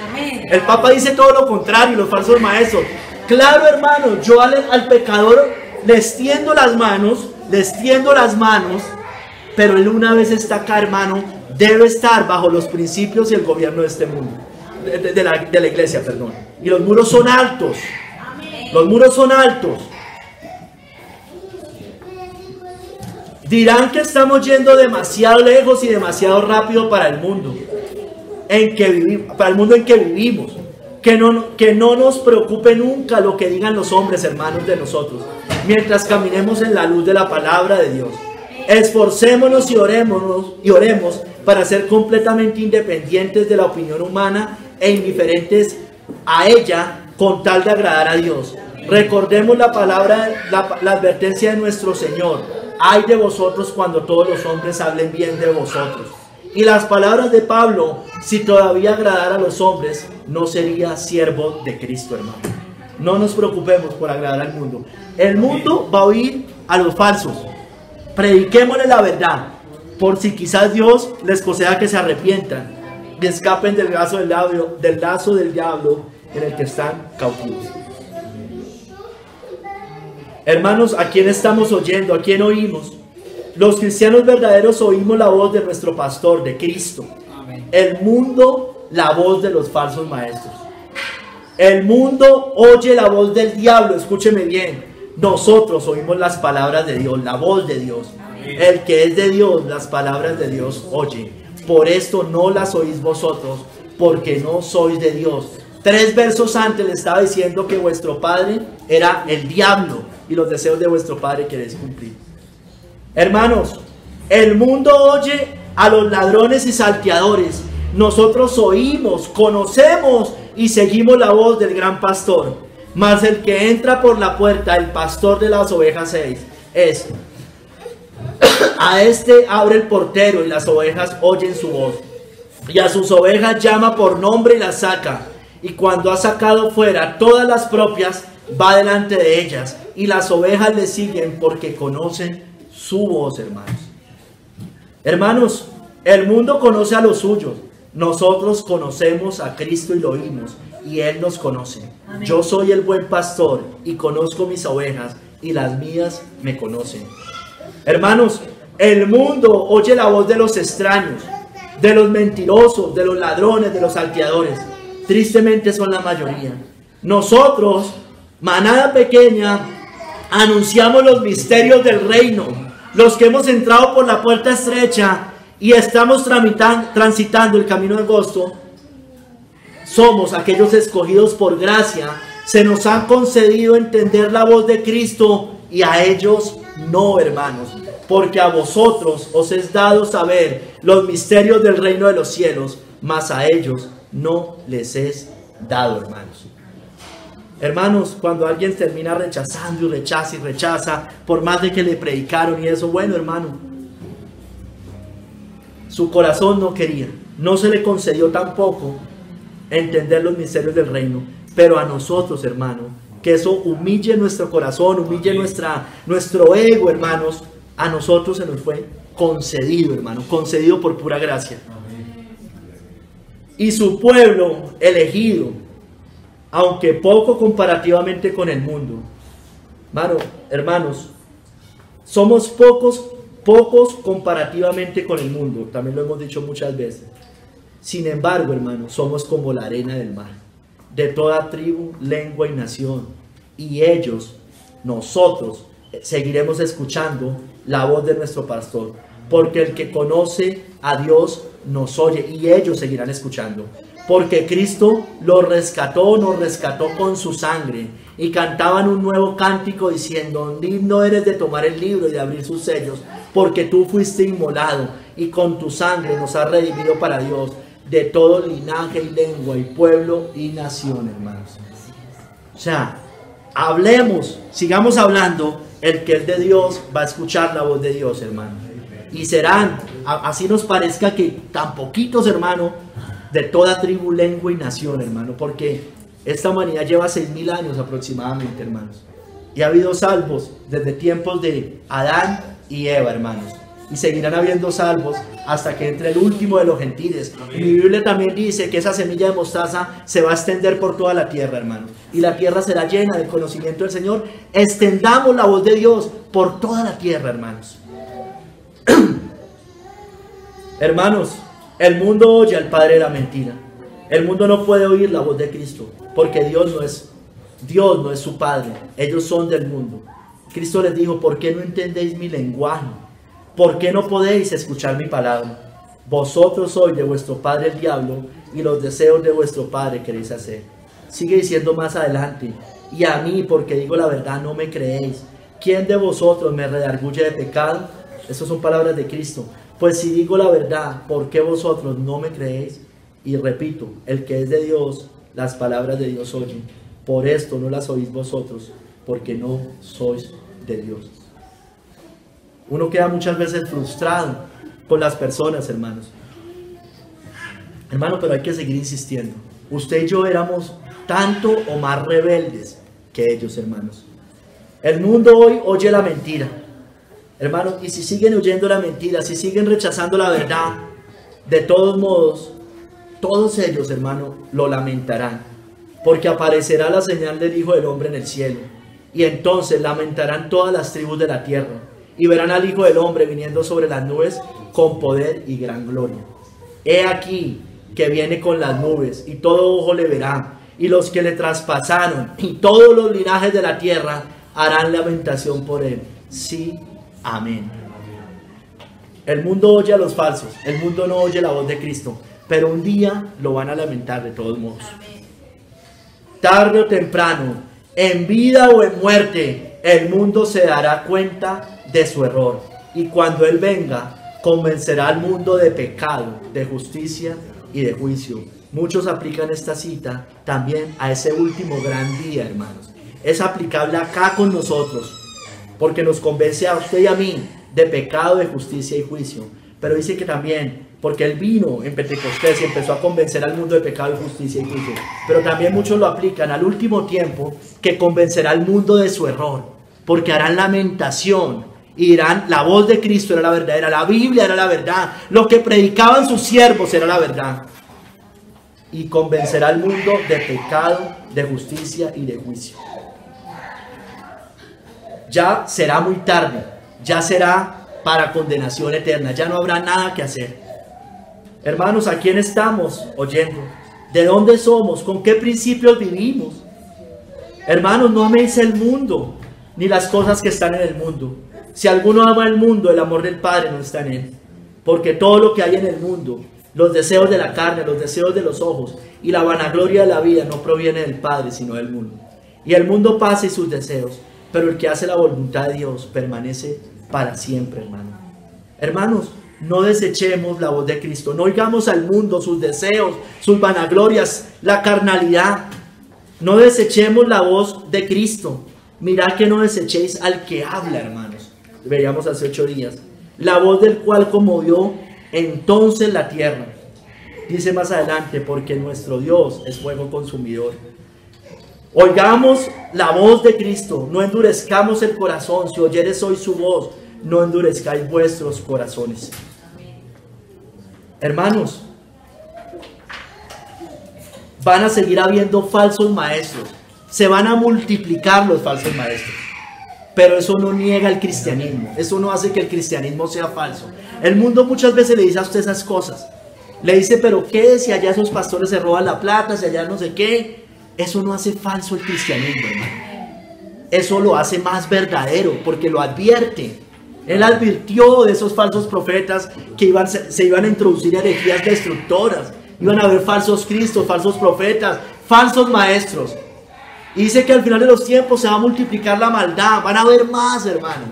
El Papa dice todo lo contrario, los falsos maestros. Claro, hermano, yo al pecador le extiendo las manos, pero él, una vez está acá, hermano, debe estar bajo los principios y el gobierno de este mundo, de la iglesia, perdón. Y los muros son altos. Los muros son altos. Dirán que estamos yendo demasiado lejos y demasiado rápido para el mundo en que vivimos. Que no nos preocupe nunca lo que digan los hombres, hermanos, de nosotros, mientras caminemos en la luz de la palabra de Dios. Esforcémonos y oremos para ser completamente independientes de la opinión humana e indiferentes a ella, con tal de agradar a Dios. Recordemos la advertencia de nuestro Señor: ay de vosotros cuando todos los hombres hablen bien de vosotros. Y las palabras de Pablo: si todavía agradara a los hombres, no sería siervo de Cristo, hermano. No nos preocupemos por agradar al mundo. El mundo va a oír a los falsos. Prediquémosle la verdad, por si quizás Dios les conceda que se arrepientan y escapen del lazo del diablo en el que están cautivos. Hermanos, ¿a quién estamos oyendo? ¿A quién oímos? Los cristianos verdaderos oímos la voz de nuestro pastor, de Cristo. Amén. El mundo, la voz de los falsos maestros. El mundo oye la voz del diablo. Escúcheme bien. Nosotros oímos las palabras de Dios, la voz de Dios. Amén. El que es de Dios, las palabras de Dios oye. Por esto no las oís vosotros, porque no sois de Dios. 3 versos antes le estaba diciendo que vuestro padre era el diablo y los deseos de vuestro padre queréis cumplir. Hermanos, el mundo oye a los ladrones y salteadores. Nosotros oímos, conocemos y seguimos la voz del gran pastor. Mas el que entra por la puerta, el pastor de las ovejas es: a este abre el portero y las ovejas oyen su voz. Y a sus ovejas llama por nombre y las saca. Y cuando ha sacado fuera todas las propias, va delante de ellas. Y las ovejas le siguen porque conocen su voz, hermanos. Hermanos, el mundo conoce a los suyos. Nosotros conocemos a Cristo y lo oímos, y Él nos conoce. Amén. Yo soy el buen pastor y conozco mis ovejas, y las mías me conocen. Hermanos, el mundo oye la voz de los extraños, de los mentirosos, de los ladrones, de los salteadores. Tristemente son la mayoría. Nosotros, manada pequeña, anunciamos los misterios del reino. Los que hemos entrado por la puerta estrecha y estamos transitando el camino angosto, somos aquellos escogidos por gracia. Se nos han concedido entender la voz de Cristo y a ellos no, hermanos, porque a vosotros os es dado saber los misterios del reino de los cielos, mas a ellos no les es dado, hermanos. Hermanos, cuando alguien termina rechazando y rechaza, por más de que le predicaron y eso, bueno, hermano, su corazón no quería, no se le concedió tampoco entender los misterios del reino. Pero a nosotros, hermano, que eso humille nuestro corazón, humille nuestro ego, hermanos, a nosotros se nos fue concedido, hermano, concedido por pura gracia. Y su pueblo elegido, aunque poco comparativamente con el mundo. Hermanos, somos pocos comparativamente con el mundo, también lo hemos dicho muchas veces. Sin embargo, hermanos, somos como la arena del mar, de toda tribu, lengua y nación. Y nosotros, seguiremos escuchando la voz de nuestro pastor, porque el que conoce a Dios nos oye, y ellos seguirán escuchando. Porque Cristo nos rescató con su sangre, y cantaban un nuevo cántico diciendo: digno eres de tomar el libro y de abrir sus sellos, porque tú fuiste inmolado, y con tu sangre nos has redimido para Dios, de todo linaje y lengua y pueblo y nación, hermanos. O sea, sigamos hablando. El que es de Dios va a escuchar la voz de Dios, hermano. Y serán, así nos parezca que tan poquitos, hermano, de toda tribu, lengua y nación, hermano, porque esta humanidad lleva 6.000 años aproximadamente, hermanos, y ha habido salvos desde tiempos de Adán y Eva, hermanos, y seguirán habiendo salvos hasta que entre el último de los gentiles. Y mi Biblia también dice que esa semilla de mostaza se va a extender por toda la tierra, hermanos, y la tierra será llena del conocimiento del Señor. Extendamos la voz de Dios por toda la tierra, hermanos. Hermanos, el mundo oye al padre de la mentira. El mundo no puede oír la voz de Cristo, porque Dios no es su padre. Ellos son del mundo. Cristo les dijo: ¿por qué no entendéis mi lenguaje? ¿Por qué no podéis escuchar mi palabra? Vosotros sois de vuestro padre el diablo, y los deseos de vuestro padre queréis hacer. Sigue diciendo más adelante: y a mí, porque digo la verdad, no me creéis. ¿Quién de vosotros me redarguye de pecado? Estas son palabras de Cristo. Pues si digo la verdad, ¿por qué vosotros no me creéis? Y repito, el que es de Dios, las palabras de Dios oye. Por esto no las oís vosotros, porque no sois de Dios. Uno queda muchas veces frustrado con las personas, hermanos. Hermano, pero hay que seguir insistiendo. Usted y yo éramos tanto o más rebeldes que ellos, hermanos. El mundo hoy oye la mentira, hermanos, y si siguen oyendo la mentira, si siguen rechazando la verdad, de todos modos, todos ellos, hermano, lo lamentarán, porque aparecerá la señal del Hijo del Hombre en el cielo, y entonces lamentarán todas las tribus de la tierra, y verán al Hijo del Hombre viniendo sobre las nubes con poder y gran gloria. He aquí que viene con las nubes, y todo ojo le verá, y los que le traspasaron, y todos los linajes de la tierra harán lamentación por él. Sí, amén. El mundo oye a los falsos, el mundo no oye la voz de Cristo, pero un día lo van a lamentar de todos modos. Tarde o temprano, en vida o en muerte, el mundo se dará cuenta de su error, y cuando Él venga, convencerá al mundo de pecado, de justicia y de juicio. Muchos aplican esta cita también a ese último gran día, hermanos. Es aplicable acá con nosotros, porque nos convence a usted y a mí de pecado, de justicia y juicio. Pero dice que también, porque Él vino en Pentecostés y empezó a convencer al mundo de pecado, de justicia y juicio. Pero también muchos lo aplican al último tiempo, que convencerá al mundo de su error, porque harán lamentación y dirán: la voz de Cristo era la verdadera, la Biblia era la verdad, lo que predicaban sus siervos era la verdad. Y convencerá al mundo de pecado, de justicia y de juicio. Ya será muy tarde, ya será para condenación eterna, ya no habrá nada que hacer. Hermanos, ¿a quién estamos oyendo? ¿De dónde somos? ¿Con qué principios vivimos? Hermanos, no améis el mundo, ni las cosas que están en el mundo. Si alguno ama el mundo, el amor del Padre no está en él. Porque todo lo que hay en el mundo, los deseos de la carne, los deseos de los ojos y la vanagloria de la vida, no proviene del Padre, sino del mundo. Y el mundo pasa y sus deseos, pero el que hace la voluntad de Dios permanece para siempre, hermano. Hermanos, no desechemos la voz de Cristo. No oigamos al mundo, sus deseos, sus vanaglorias, la carnalidad. No desechemos la voz de Cristo. Mirad que no desechéis al que habla, hermanos. Veíamos hace 8 días. La voz del cual conmovió entonces la tierra. Dice más adelante: porque nuestro Dios es fuego consumidor. Oigamos la voz de Cristo, no endurezcamos el corazón. Si oyeres hoy su voz, no endurezcáis vuestros corazones. Hermanos, van a seguir habiendo falsos maestros. Se van a multiplicar los falsos maestros. Pero eso no niega el cristianismo. Eso no hace que el cristianismo sea falso. El mundo muchas veces le dice a usted esas cosas. Le dice, pero ¿qué? Si allá esos pastores se roban la plata, si allá no sé qué. Eso no hace falso el cristianismo, hermano. Eso lo hace más verdadero, porque lo advierte. Él advirtió de esos falsos profetas que se iban a introducir herejías destructoras. Iban a haber falsos cristos, falsos profetas, falsos maestros. Y dice que al final de los tiempos se va a multiplicar la maldad. Van a haber más, hermano.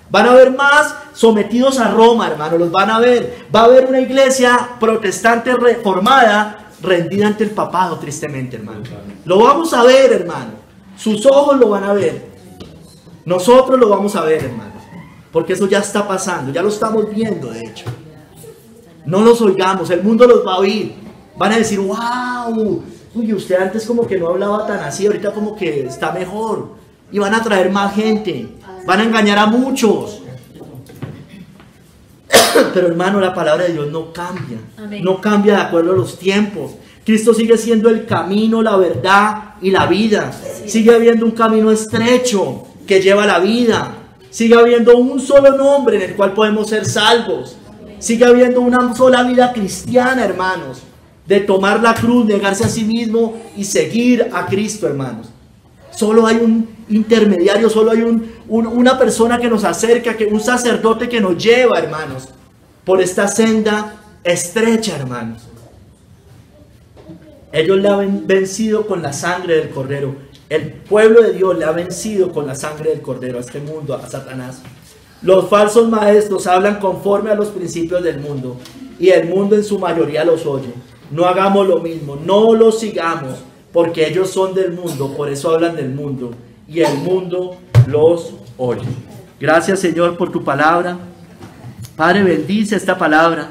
Van a haber más sometidos a Roma, hermano. Los van a ver. Va a haber una iglesia protestante reformada rendida ante el papado, tristemente, hermano. Lo vamos a ver, hermano. Sus ojos lo van a ver. Nosotros lo vamos a ver, hermano. Porque eso ya está pasando. Ya lo estamos viendo, de hecho. No los oigamos. El mundo los va a oír. Van a decir, wow. Uy, usted antes como que no hablaba tan así, ahorita como que está mejor. Y van a traer más gente. Van a engañar a muchos. Pero hermano, la palabra de Dios no cambia. Amén. No cambia de acuerdo a los tiempos. Cristo sigue siendo el camino, la verdad y la vida. Sigue habiendo un camino estrecho que lleva a la vida. Sigue habiendo un solo nombre en el cual podemos ser salvos. Sigue habiendo una sola vida cristiana, hermanos. De tomar la cruz, negarse a sí mismo y seguir a Cristo, hermanos. Solo hay un intermediario, solo hay una persona que nos acerca, un sacerdote que nos lleva, hermanos, por esta senda estrecha, hermanos. Ellos le han vencido con la sangre del Cordero. El pueblo de Dios le ha vencido con la sangre del Cordero a este mundo, a Satanás. Los falsos maestros hablan conforme a los principios del mundo y el mundo en su mayoría los oye. No hagamos lo mismo, no los sigamos, porque ellos son del mundo, por eso hablan del mundo, y el mundo los oye. Gracias, Señor, por tu palabra. Padre, bendice esta palabra.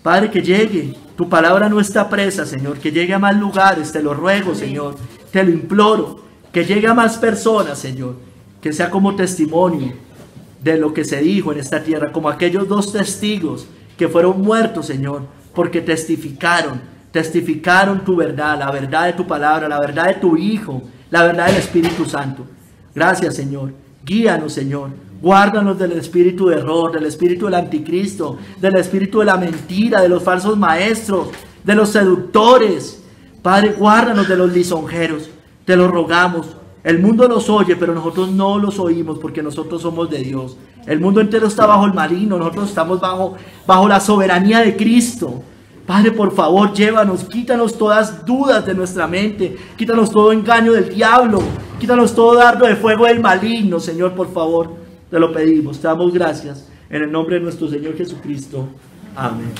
Padre, que llegue. Tu palabra no está presa, Señor, que llegue a más lugares, te lo ruego, Señor, te lo imploro, que llegue a más personas, Señor, que sea como testimonio de lo que se dijo en esta tierra, como aquellos 2 testigos que fueron muertos, Señor, porque testificaron tu verdad, la verdad de tu palabra, la verdad de tu Hijo, la verdad del Espíritu Santo. Gracias, Señor. Guíanos, Señor. Guárdanos del espíritu de error, del espíritu del anticristo, del espíritu de la mentira, de los falsos maestros, de los seductores. Padre, guárdanos de los lisonjeros. Te lo rogamos. El mundo nos oye, pero nosotros no los oímos porque nosotros somos de Dios. El mundo entero está bajo el maligno, nosotros estamos bajo la soberanía de Cristo. Padre, por favor, llévanos, quítanos todas dudas de nuestra mente, quítanos todo engaño del diablo, quítanos todo dardo de fuego del maligno, Señor, por favor, te lo pedimos, te damos gracias, en el nombre de nuestro Señor Jesucristo, amén.